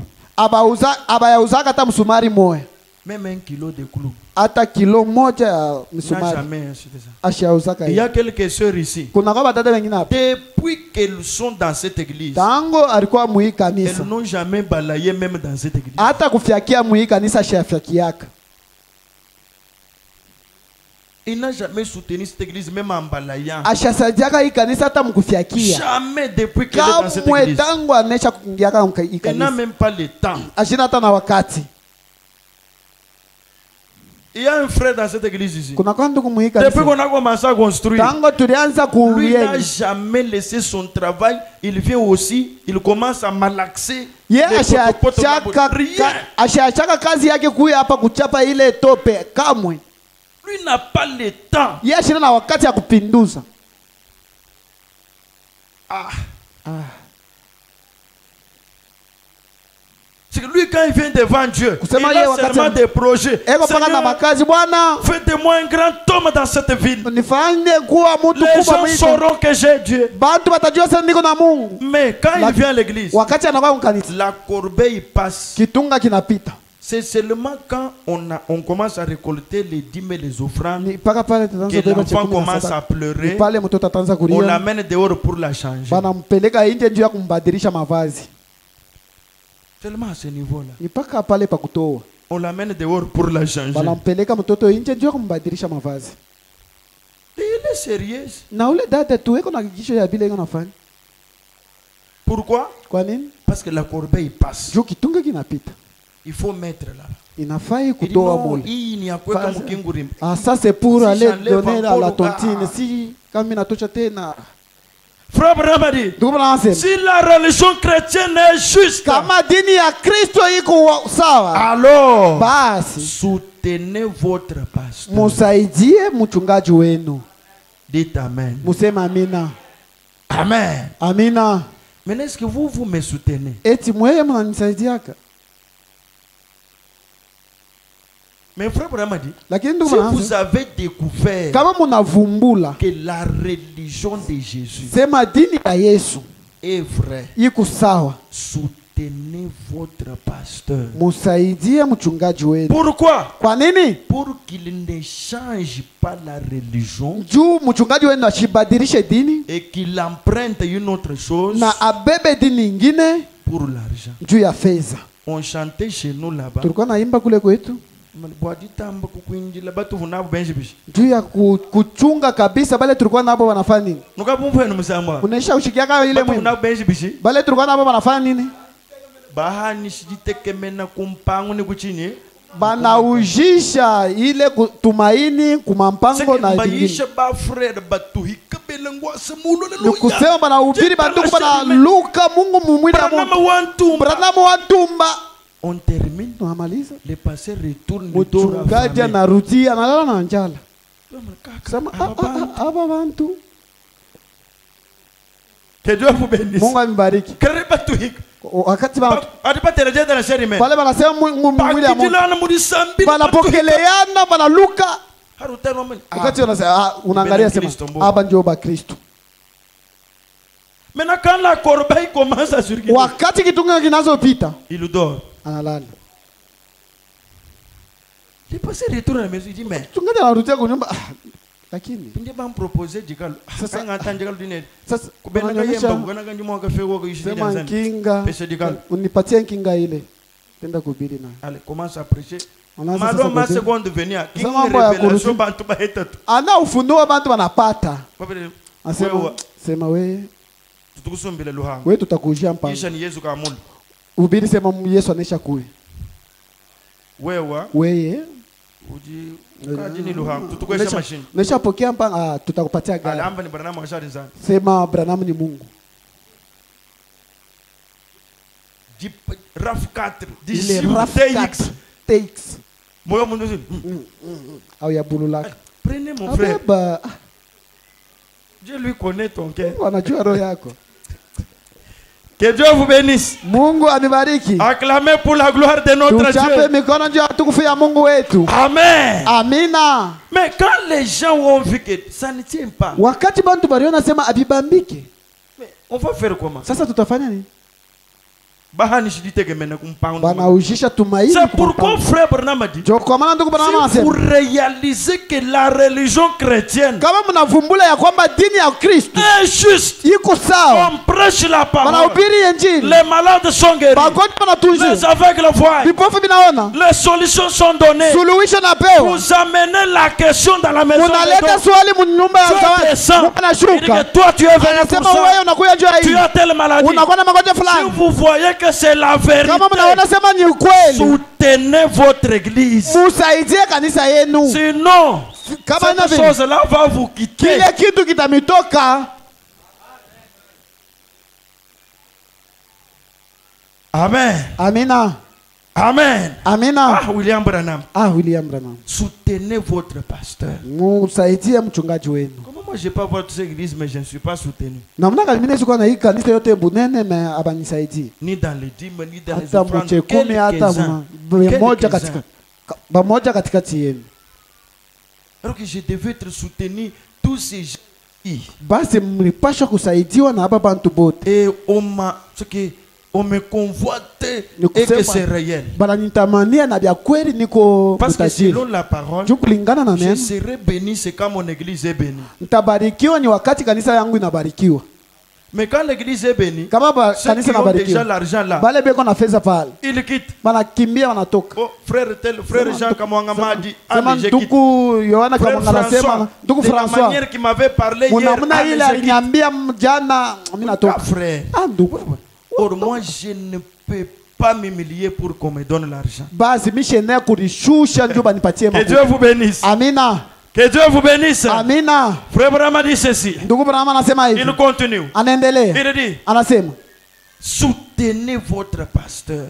abayauzaka hata msumari moya, même 1 kilo de clou. hata kilo moja ya Ils n'ont msumari jamais acheté ça. ashauzaka. Il y a quelques sœurs ici. Kuna kwa badada wengine hapa Depuis qu'elles sont dans cette église, tango alikuwa muhii kanisa, elles n'ont jamais balayé même dans cette église. hata kufyakia muhii kanisa shafyakiaka. Il n'a jamais soutenu cette église même en balayant. Ashasaidiaka hii kanisa hata mkufyakia. Jamais depuis qu'elle est dans cette Kamwe église. tangu anesha kuingiaka hii Elle n'a kanisa. même pas le temps. Ashina hata na wakati. Il y a un frère dans cette église ici. Kuna kwa ndugu muhii Depuis kanisa. qu'on a commencé à construire, Tango tulianza lui n'a kuyenga. jamais laissé son travail. Il vient aussi, il commence à malaxer. Ye les potes-potes là-bas. Rien. ashachaka kazi yake kuya hapa kuchapa ile tope kamwe. Lui n'a pas le temps. Ye ashina na wakati ya kupinduza. Ah. C'est que lui, quand il vient devant Dieu, il Kusema a yeye wakati seulement des projets. Eko paka na Seigneur, makazi Bwana. fais de moi un grand homme dans cette ville. Nifanye kuwa mtu Les kubwa gens mwiko. sauront que j'ai Dieu. Bantu batajua sasa niko na Mungu. Mais quand il vient à l'église, Wakati anakuwa mkanisa, la corbeille passe. kitunga kinapita. C'est seulement quand on commence à récolter les dîmes et les offrandes Ni paka pale que tutaanza beba l'enfant chakula na commence à sadaka. pleurer. Ni pale mtoto ataanza On kulia. l'amène dehors pour la changer. Banampeleka nje juu ya kumbadilisha mavazi. Tellement à ce niveau-là. Ni paka pale pa kutoa. On l'amène dehors pour la changer. Banampeleka mtoto nje juu ya kumbadilisha mavazi. Et il est sérieux. Na ule dada tu eko na hakikisho ya vile iko nafanya. Pourquoi? Kwa nini? Parce que la corbeille passe. Juu kitunga kinapita. Il faut mettre là. inafai Il dit kutoa non, mule. hii ni ya kuweka mkinguri. Ah, ça c'est pour Si aller j'enlève donner à encore la le- tontine. ah. Si kama inatosha tena. Frère Branham a dit, Ndugu mnasema, si la religion chrétienne est juste, kama dini ya Kristo iko sawa, alors basi soutenez votre pasteur. musaidie mchungaji wenu. Dites Amen. Museme amina. Amen. Amina. Mais est-ce que vous me soutenez? Eti mweye mnanisaidiaka. Mais frère Branham a dit, Lakini ndugu si vous mnasema, avez découvert kama munavumbula que la religion de Jésus sema dini ya Yesu est vraie, iko sawa, soutenez votre pasteur. musaidie mchungaji wenu. Pourquoi? Kwa nini? Pour qu'il ne change pas la religion Juu mchungaji wenu ashibadilishe dini et qu'il emprunte une autre chose na abebe dini ingine pour l'argent. juu ya fedha. On chantait chez nous là-bas. Tulikuwa naimba kule kwetu juu ya kuchunga kabisa, bale tulikuwa nabo wanafanya nini? Unaisha ushikiaka ile mwimbo. Bale tulikuwa nabo wanafanya nini? Banaujisha ile tumaini kumampango na dingine. Nikusema banahubiri banduku banaluka Mungu mumwili ya Mungu. Branham wantumba. On termine. Tunamaliza. Le pasteur retourne. Mchungaji anarudia analala na njala. Sema aba bantu. Que Dieu vous bénisse. Mungu ambariki. Wakati bantu pale banasema Mungu mwili ya Mungu. Banapokeleana banaluka. Wakati unasema unaangalia sema aba ndio ba Kristo. Maintenant quand la corbeille commence à circuler, wakati kitunga kinazopita il dort. Analala. Le pasteur retourne à la maison, il dit mais tungaje anarudia kwa nyumba lakini ndio bam proposer jikalo. Sasa ngata jikalo dine. Sasa kubenda kayemba kugana kanyi mwaka fego ko yishini sema kinga pesa jikalo. Unipatie kinga ile. Tenda kuhubiri na. Allez, commence à prêcher. Malo ma seconde venir. Kinga revelation bantu ba hetatu. Ana ufunuo bantu banapata. Asema sema wewe tutukusumbile luhanga. Wewe tutakujia mpango. Kisha ni Yesu kamulu. Ubiri sema Yesu anesha kuwe. Wewe uji ukaji ni luhanga. Tutukwesha machine. Nesha pokea mpango tutakupatia gari. Alamba ni Branham ashari sana. Sema Branham ni Mungu. RAF 4 ile RAF 4 takes. Moyo mundu au ya bululaka. Prenez mon frère. Abeba. Dieu lui connaît ton cœur. Anajua roho yako. Que Dieu vous bénisse. Mungu anibariki. Acclamez pour la gloire de notre Dieu. Tuchape mikono juu ya utukufu ya Mungu wetu. Amen. Amina. Mais quand les gens ont vu que ça ne tient pas. Wakati bantu baliona sema abibambike. Mais on va faire comment? Sasa tutafanya nini? C'est pourquoi frère Branham a dit, si vous réalisez que la religion chrétienne est juste, on prêche la parole, les malades sont guéris, les aveugles voient, les solutions sont données, vous amenez la question dans la maison de descend, toi tu es venu pour ça, tu as telle maladie, si vous voyez que c'est la vérité, soutenez votre église. Sinon, cette chose-là va vous quitter. Amen. Amina. Amen. Amina. Ah, William Branham. William Branham. Soutenez votre pasteur. Comment moi je peux avoir toutes ces églises mais je ne suis pas soutenu? Ni dans les dîmes, ni dans les offrandes. Quelques-uns. Alors que je devais être soutenu tous ces gens. Et on me convoite et que c'est réel. Parce que selon la parole, je serai béni, c'est quand mon église est bénie. Mais quand l'église est bénie, ceux qui ont déjà l'argent là, ils quittent. Oh, frère tel, frère Jean Kamwanga m'a dit, allez, je quitte. Frère François, de la manière qu'il m'avait parlé hier, allez, je quitte. Frère. Or moi je ne peux pas m'humilier pour qu'on me donne l'argent. Que Dieu vous bénisse. Amina. Que Dieu vous bénisse. Amina. Frère Branham dit ceci. Il continue. Il dit, soutenez votre pasteur.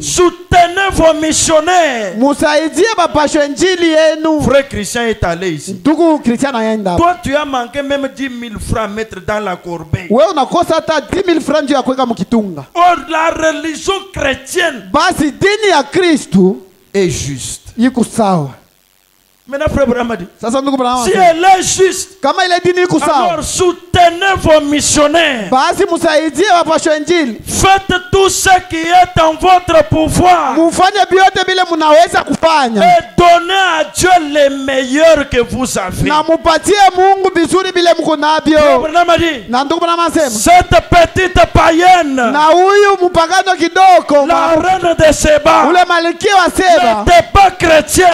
Soutenez vos missionnaires. Frère Christian est allé ici. Toi, tu as manqué même 10 000 francs à mettre dans la corbeille. Or, la religion chrétienne est juste. Maintenant, frère Branham dit, si elle est juste, alors soutenez vos missionnaires. Faites tout ce qui est en votre pouvoir. Et donnez à Dieu les meilleurs que vous avez. Frère Branham dit, cette petite païenne, la reine de Séba, n'était pas chrétienne.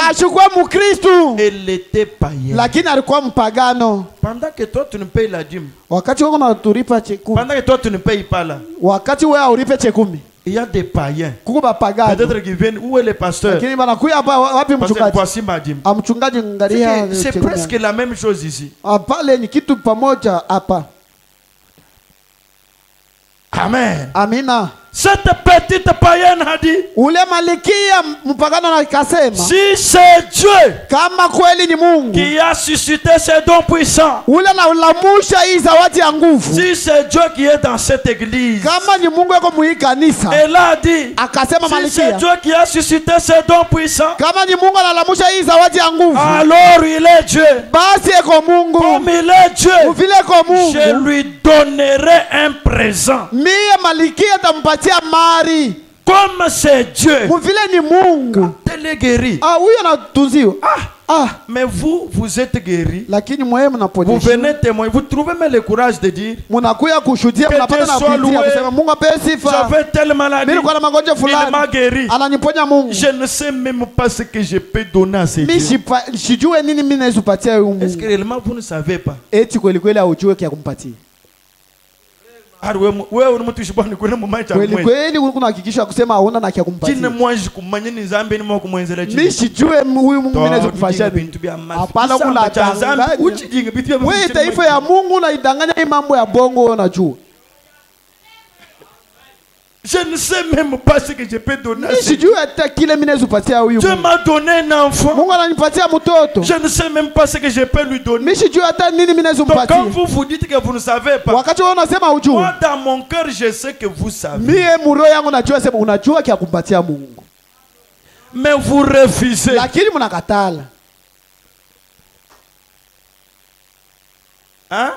Elle était païenne. Pendant que toi tu ne payes la dîme, pendant que toi tu ne payes pas là, il y a des païens. Peut-être qu'ils viennent. Où est le pasteur? Pasteur, voici ma dîme. C'est presque la même chose ici. Amen. Amina. Cette petite païenne a dit, si c'est Dieu qui a suscité ces dons puissants, si c'est Dieu qui est dans cette église, elle a dit, si c'est Dieu qui a suscité ces dons puissants, alors il est Dieu. Comme il est Dieu, je lui donnerai un présent. Comme c'est Dieu, elle est guérie. Mais vous êtes guéri. Vous venez témoigner. Vous trouvez même le courage de dire que Dieu soit loué. J'avais telle maladie, il m'a guéri. Je ne sais même pas ce que je peux donner à ces dieux. Est-ce que réellement vous ne savez pas? Je ne sais même pas ce que je peux donner. Dieu m'a donné un enfant. Je ne sais même pas ce que je peux lui donner. Donc quand vous dites que vous ne savez pas, moi dans mon cœur je sais que vous savez. Mais vous refusez. Hein?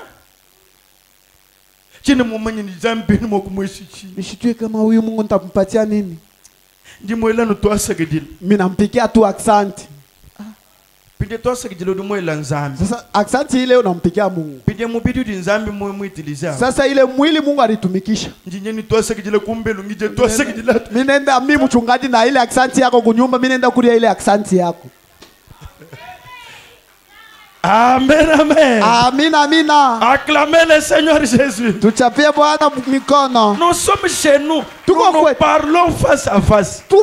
Minampikia tu aksanti. Sasa aksanti ile unampikia Mungu. Sasa ile mwili Mungu alitumikisha. Minenda mimi mchungaji na ile aksanti yako kunyumba, minenda kulia ile aksanti yako. Amen, amen. Amen, amina. Acclamez le Seigneur Jésus. Tuchapie Bwana mikono. Nous sommes chez nous. Nous parlons face à face. Mais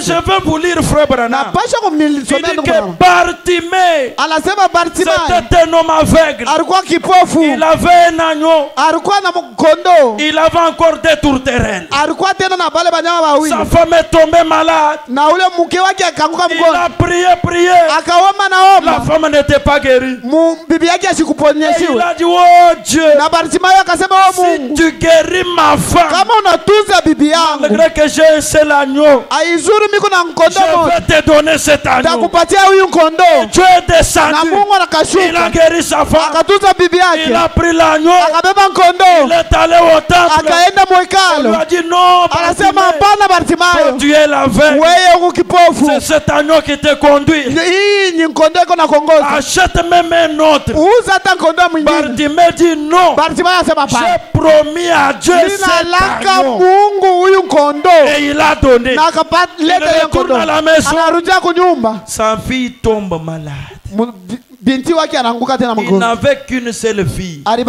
je veux vous lire, frère Branham. Il dit que Bartimée, c'était un homme aveugle. Il avait un agneau. Il avait encore des tourterelles. Sa femme est tombée malade. Il a prié. La femme n'était pas guérie. Et il a dit, oh Dieu, si tu guéris ma femme, malgré que j'ai un seul agneau, je vais te donner cet agneau. Et Dieu est descendu. Il a guéri sa femme. Il a pris l'agneau. Il est allé au temple. Il lui a dit non, Bartimée, tu es l'aveugle. C'est cet agneau qui te conduit. Achète même un autre. Bartimée dit non. J'ai promis à Dieu cet agneau. Et il a donné. Il retourne à la maison. Sa fille tombe malade. Il n'avait qu'une seule fille. Il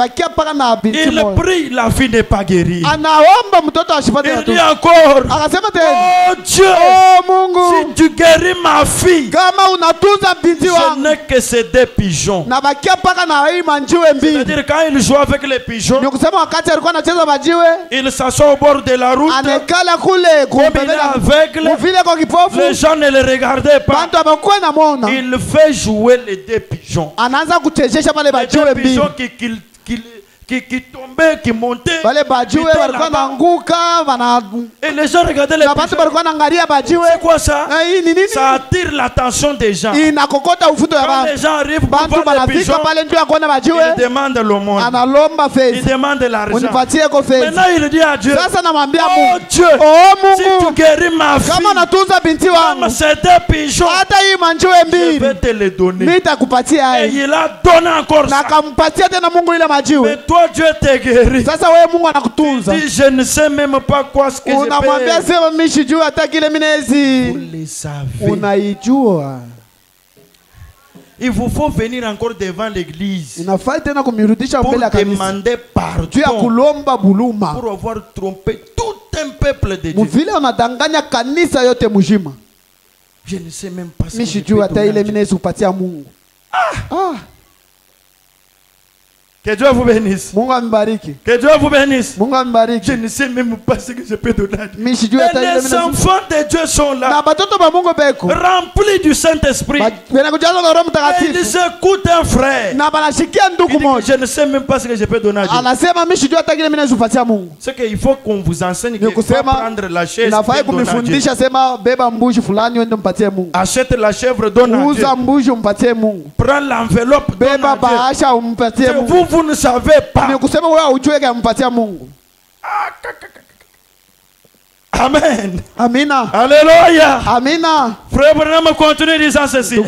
prie, la fille n'est pas guérie. Il dit encore, oh Dieu, si tu guéris ma fille, je n'ai que ces deux pigeons. C'est-à-dire quand il joue avec les pigeons, il s'assoit au bord de la route, comme il est aveugle, les gens ne le regardaient pas. Il fait jouer les deux pigeons. Les deux pigeons qui tombaient, qui montaient. Et les gens regardaient les pigeons. C'est quoi ça? Ça attire l'attention des gens. Quand les gens arrivent pour voir les pigeons, ils demandent l'aumône. Ils demandent l'argent. Maintenant il dit à Dieu, oh Dieu, si tu guéris ma fille, comme ces deux pigeons, je vais te les donner. Et il a donné encore ça. Mais toi Dieu t'a guéri. Tu dis, je ne sais même pas quoi ce que je fais. Vous le savez. Il vous faut venir encore devant l'église pour demander pardon pour avoir trompé tout un peuple de Dieu. Je ne sais même pas ce que je peux donner. Que Dieu vous bénisse. Que Dieu vous bénisse. Je ne sais même pas ce que je peux donner à Dieu. Et les enfants de Dieu sont là, remplis du Saint-Esprit. Ils écoutent un frère. Il dit, je ne sais même pas ce que je peux donner à Dieu. C'est qu'il faut qu'on vous enseigne qu'il faut prendre la chaise et donner à Dieu. Achète la chèvre, donne à Dieu. Prends l'enveloppe, donne à Dieu. Vous ne savez pas. Amen. Amina. Alléluia. Amina. Frère Branham continue disant ceci. Il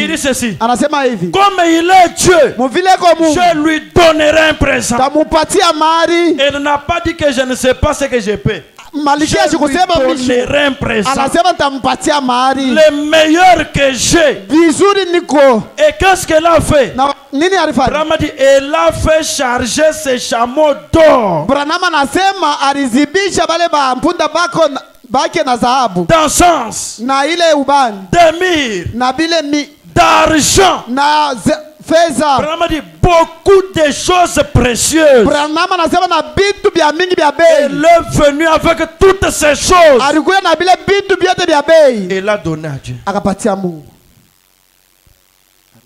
dit ceci. Comme il est Dieu, je lui donnerai un présent. Il n'a pas dit que je ne sais pas ce que je peux. Je lui donnerai un présent. Le meilleur que j'ai. Et qu'est-ce qu'elle a fait? Branham dit, elle a fait charger ses chameaux d'or. D'encens, de myrrhe, d'argent. Branham dit beaucoup de choses précieuses. Elle est venue avec toutes ces choses. Elle a donné à Dieu.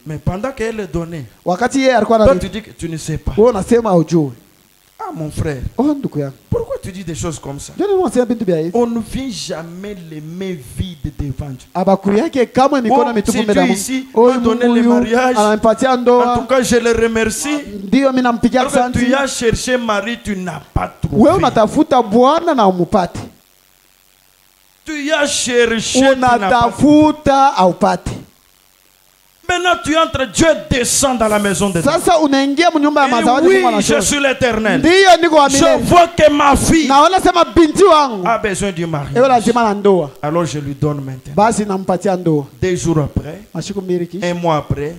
Mais pendant qu'elle est donnée, toi tu dis que tu ne sais pas. Ah mon frère, pourquoi tu dis des choses comme ça? On ne vient jamais les mains vides devant Dieu. Si Dieu ici m'a donné le mariage, en tout cas je le remercie. Quand tu as cherché Marie, tu n'as pas trouvé. Tu as cherché, tu n'as pas trouvé. Maintenant tu entres, Dieu descend dans la maison de Dieu. Oui, je suis l'Éternel. Je vois que ma fille a besoin du mari. Alors je lui donne maintenant. 2 jours après, 1 mois après,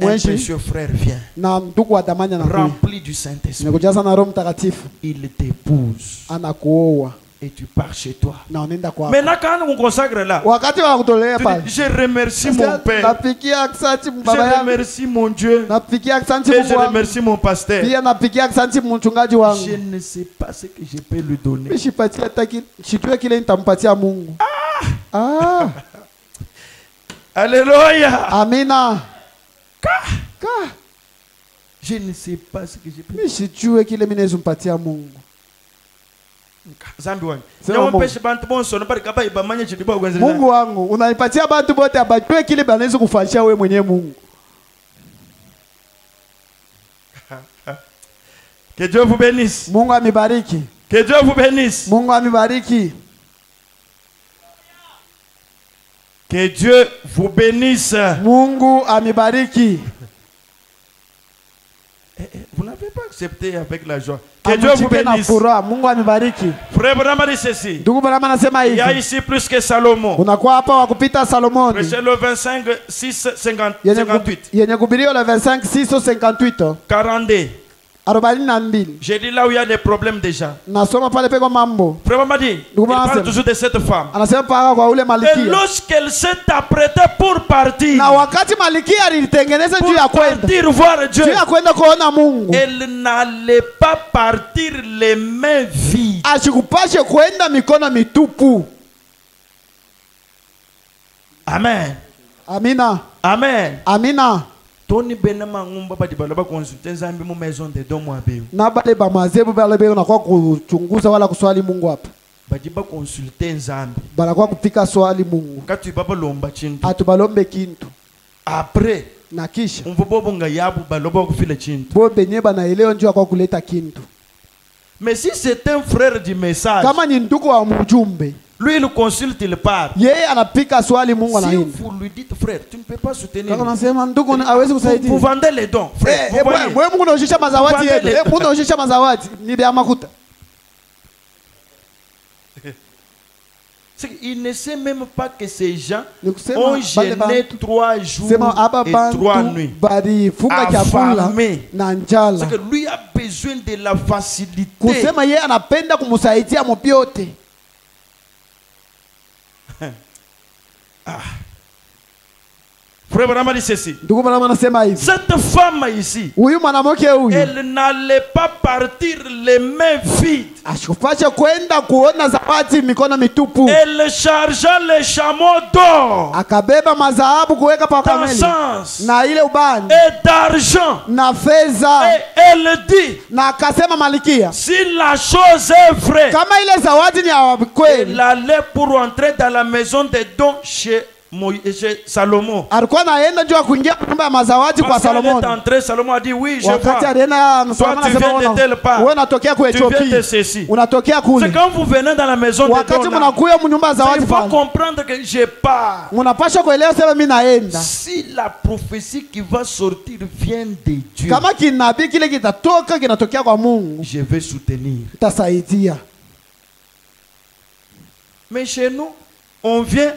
un précieux frère vient, rempli du Saint-Esprit. Il t'épouse. Et tu pars chez toi. Maintenant, quand on consacre là, tu dis, je remercie mon Père, je remercie mon Dieu, et je remercie mon pasteur. Je ne sais pas ce que je peux lui donner. Alléluia. Amina. Je ne sais pas ce que je peux lui donner. Mungu wangu unanipatia bantu bote abajue kile banaweza kufanyia wewe mwenyewe Mungu. Que Dieu vous bénisse. Mungu amibariki. Que Dieu vous bénisse. Mungu amibariki. Que Dieu vous bénisse. Mungu amibariki. vous n'avez pas accepté avec la joie. Que Dieu vous bénisse. Frère Branham dit ceci. Il y a ici plus que Salomon. C'est le 25, 6, 58. 42. J'ai dit là où il y a des problèmes déjà. Frère m'a dit, il parle toujours de cette femme. Et lorsqu'elle s'est apprêtée pour partir, voir Dieu, elle n'allait pas partir les mains vides. Amen. Amina. Amen. Amina. Tony Benama ngumba badi balaba consulter nzambi mu maison de don mwabe. Na bale ba mazebu bale be na kwa kuchunguza wala kuswali Mungu hapa. Badi ba consulter nzambi. Bala kwa kupika swali Mungu. Katu baba lomba chintu. Atubalombe kintu. Après na kisha umvobobo ngayabu baloba kufile chintu. Bo benye bana elewa njoo kwa kuleta kintu. Mais si c'est un frère du message. Kama ni ndugu wa mjumbe. Lui il consulte, il part. Yeye anapika swali Mungu anaenda. Si vous lui dites frère, tu ne peux pas soutenir. Kama nasema ndugu hawezi kusaidia. Vous vendez les dons, frère. Wewe Mungu unaoshisha mazawadi yetu. Mungu unaoshisha mazawadi ni bia makuta. Il ne sait même pas que ces gens ont jeûné 3 jours et 3 nuits. Affamés. C'est que lui a besoin de la facilité. Kusema yeye anapenda kumsaidia mpyote. Frère Branham dit ceci. Cette femme ici, elle n'allait pas partir les mains vides. Elle chargea les chameaux d'or, d'encens et d'argent. Et elle dit, si la chose est vraie, elle allait pour entrer dans la maison des dons chez Salomon. Alikuwa anaenda njoo kuingia nyumba ya mazawadi kwa Salomon. Salomon a dit oui, je vois. Wakati alienda Salomon anasema wewe unatokea kwa Ethiopia. Unatokea kule. C'est quand vous venez dans la maison de Dieu. Wakati mnakuja nyumba ya zawadi pale. Il faut comprendre que je pars. Unapaswa kuelewa sema mimi naenda. Si la prophétie qui va sortir vient de Dieu. Kama kinabii kile kitatoka kinatokea kwa Mungu. Je vais soutenir. Tasaidia. Mais chez nous, on vient,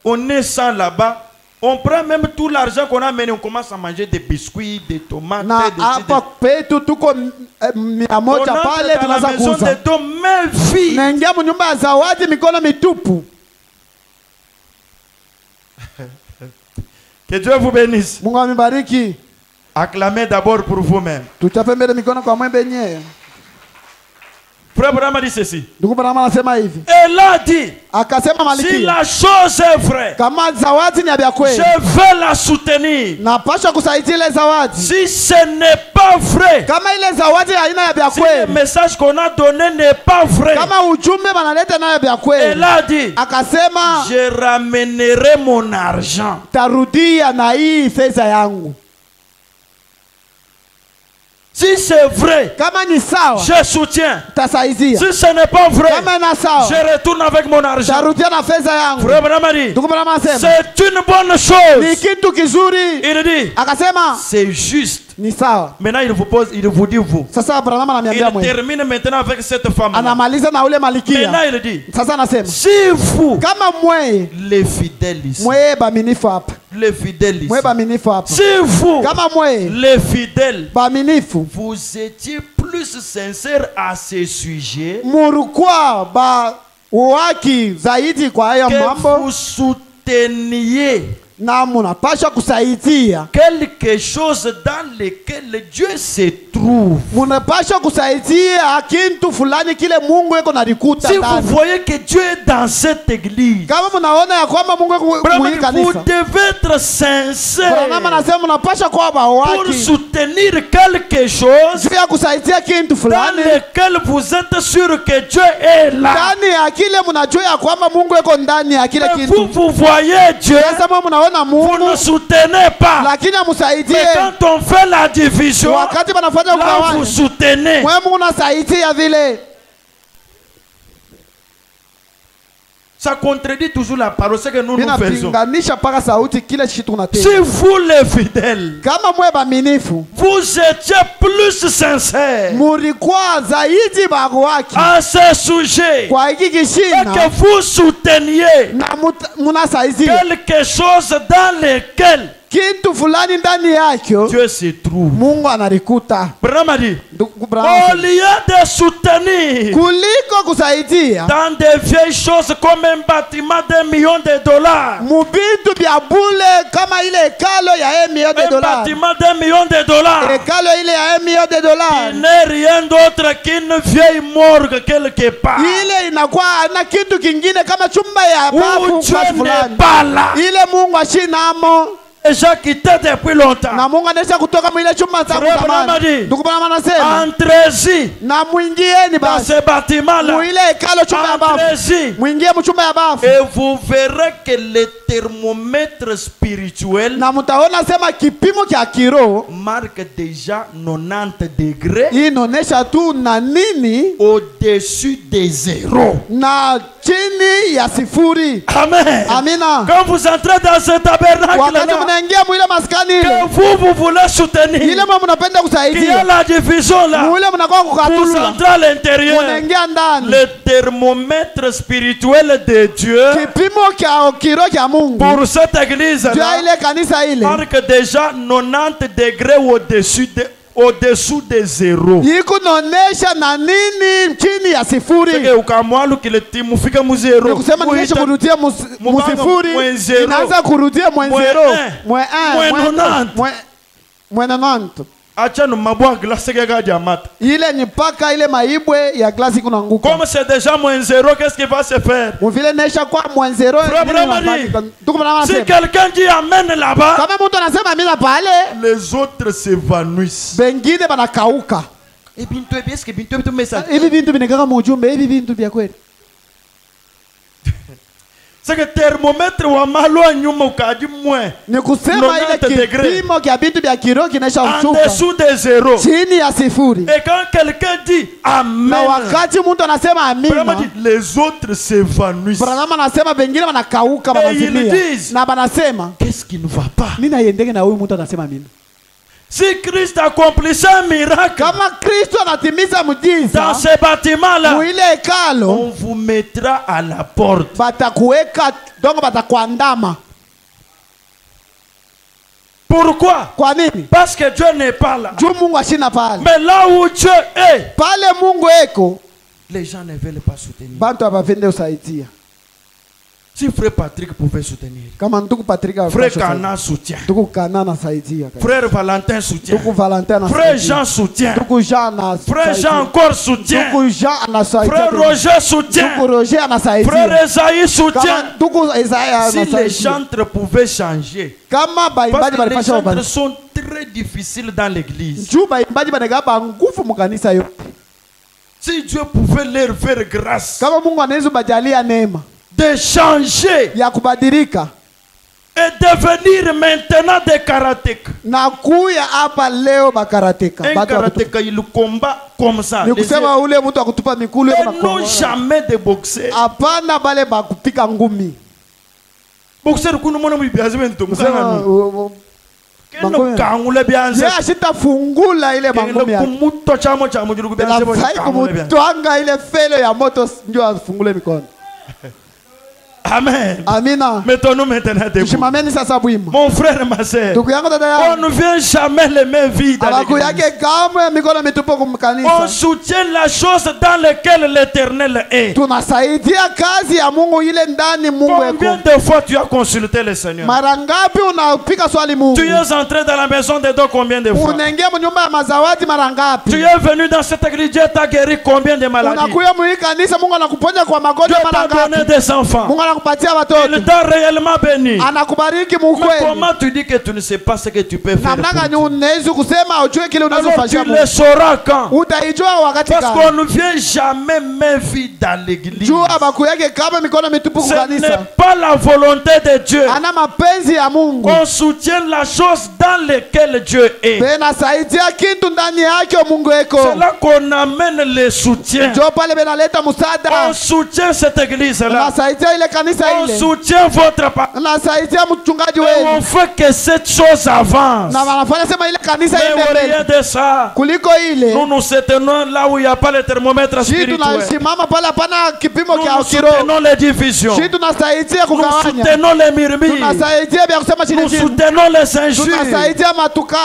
on est sans là-bas, on prend même tout l'argent qu'on a amené, on commence à manger des biscuits, des tomates, des tuko miamoja pale tunaanza kuuza. Naingia mnyumba ya zawadi mikono mitupu. Que Dieu vous bénisse. Mungu amibariki. Acclamez d'abord pour vous-même. Tutape mbele mikono kwa mwe benye. Frère Branham dit ceci. Elle a dit, si la chose est vraie, je vais la soutenir. Si ce n'est pas vrai, si le message qu'on a donné n'est pas vrai, elle a dit, je ramènerai mon argent. Si c'est vrai, je soutiens. Si ce n'est pas vrai, je retourne avec mon argent. C'est une bonne chose. Il dit, c'est juste. Maintenant il vous dit vous. Il termine maintenant avec cette femme. Maintenant il dit, si vous, les fidèles ici, les fidèles ici, si vous, les fidèles, vous étiez plus sincères à ce sujet, que vous souteniez quelque chose dans lequel Dieu se trouve. Si vous voyez que Dieu est dans cette église, vous devez être sincère pour soutenir quelque chose dans lequel vous êtes sûr que Dieu est là. Mais vous voyez Dieu, vous ne soutenez pas. Mais quand on fait la division, là vous soutenez. Ça contredit toujours la parole, ce que nous faisons. Si vous les fidèles, vous étiez plus sincères à ce sujet, et que vous souteniez quelque chose dans lequel Dieu se trouve. Branham a dit, au lieu de soutenir dans des vieilles choses comme un bâtiment $1 million, un bâtiment $1 million, il n'est rien d'autre qu'une vieille morgue quelque part, où Dieu n'est pas là. Déjà quitté depuis longtemps. Entrez-y dans ce bâtiment-là. Entrez-y. Et vous verrez que le thermomètre spirituel marque déjà 90 degrés au-dessus des zéros. Amen. Quand vous entrez dans ce tabernacle-là, que vous voulez soutenir, qu'il y a la division là, vous entrez à l'intérieur. Le thermomètre spirituel de Dieu pour cette église là marque déjà 90 degrés au-dessous des zéros. Comme c'est déjà moins zéro, qu'est-ce qui va se faire? Si quelqu'un dit amen là-bas, les autres s'évanouissent. C'est que le thermomètre wa malo nyuma ukadi moins. Ni kusema ile kipimo kia vitu vya kiroho kinashashuka. En dessous des zéros. Chini ya sifuri. Et quand quelqu'un dit amen, na wakati mtu anasema amina, les autres s'évanouissent. Branham anasema wengine wanakauka wanazimia. Na wanasema qu'est-ce qui ne va pas? Nini haiendeke na huyu mtu anasema amina? Si Christ accomplissait un miracle dans ce bâtiment-là, on vous mettra à la porte. Pourquoi? Parce que Dieu n'est pas là. Mais là où Dieu est, les gens ne veulent pas soutenir. Si frère Patrick pouvait soutenir, frère Cana soutient, frère Valentin soutient, frère Jean soutient, frère Jean encore soutient, frère Roger soutient, frère Esaïe soutient. Si les chantres pouvaient changer, parce que les chantres sont très difficiles dans l'église. Si Dieu pouvait leur faire grâce de changer et devenir maintenant des karatékas. Un karatéka, il combat comme ça. Ils n'ont jamais de boxer. Boxer, Amen. Amina. Mettons-nous maintenant debout. Mon frère et ma soeur, on ne vient jamais les mains vides à l'église. On soutient la chose dans laquelle l'Éternel est. Combien de fois tu as consulté le Seigneur? Tu es entré dans la maison de Dieu combien de fois? Tu es venu dans cette église, Dieu t'a guéri combien de maladies? Dieu t'a donné des enfants. Il t'a réellement béni. anakubariki Mais mukweli. comment tu dis que tu ne sais pas ce que tu peux faire Namna pour gani Dieu? unaweza kusema ujue kile Alors unazofanya tu Mungu? le sauras quand? Utaijua wakati Parce gani? qu'on ne vient jamais main vide dans l'église. Jua baku yake kama mikono mitupu Ce kukanisa. n'est pas la volonté de Dieu. Ana mapenzi ya Mungu. On soutient la chose dans laquelle Dieu est. Bena saidia kitu ndani yake Mungu eko. C'est là qu'on amène le soutien. Jo pale benaleta musada. On soutient cette église-là. Nasaidia ile kanisa On ile. soutient votre pasteur. Nasaidia mchungaji Et wenu. on fait que cette chose avance. Na wanafanya sema ile kanisa Mais au iende lieu mbele. de ça, Kuliko ile. nous nous soutenons là où il n'y a pas le thermomètre Shi spirituel. tunasimama pale hapana kipimo Nous kia nous kiroho. soutenons les divisions. Shi tunasaidia Nous kugawanya. soutenons les murmures. Tunasaidia vya kusema chini Nous chini. soutenons les injures. Tunasaidia matuka.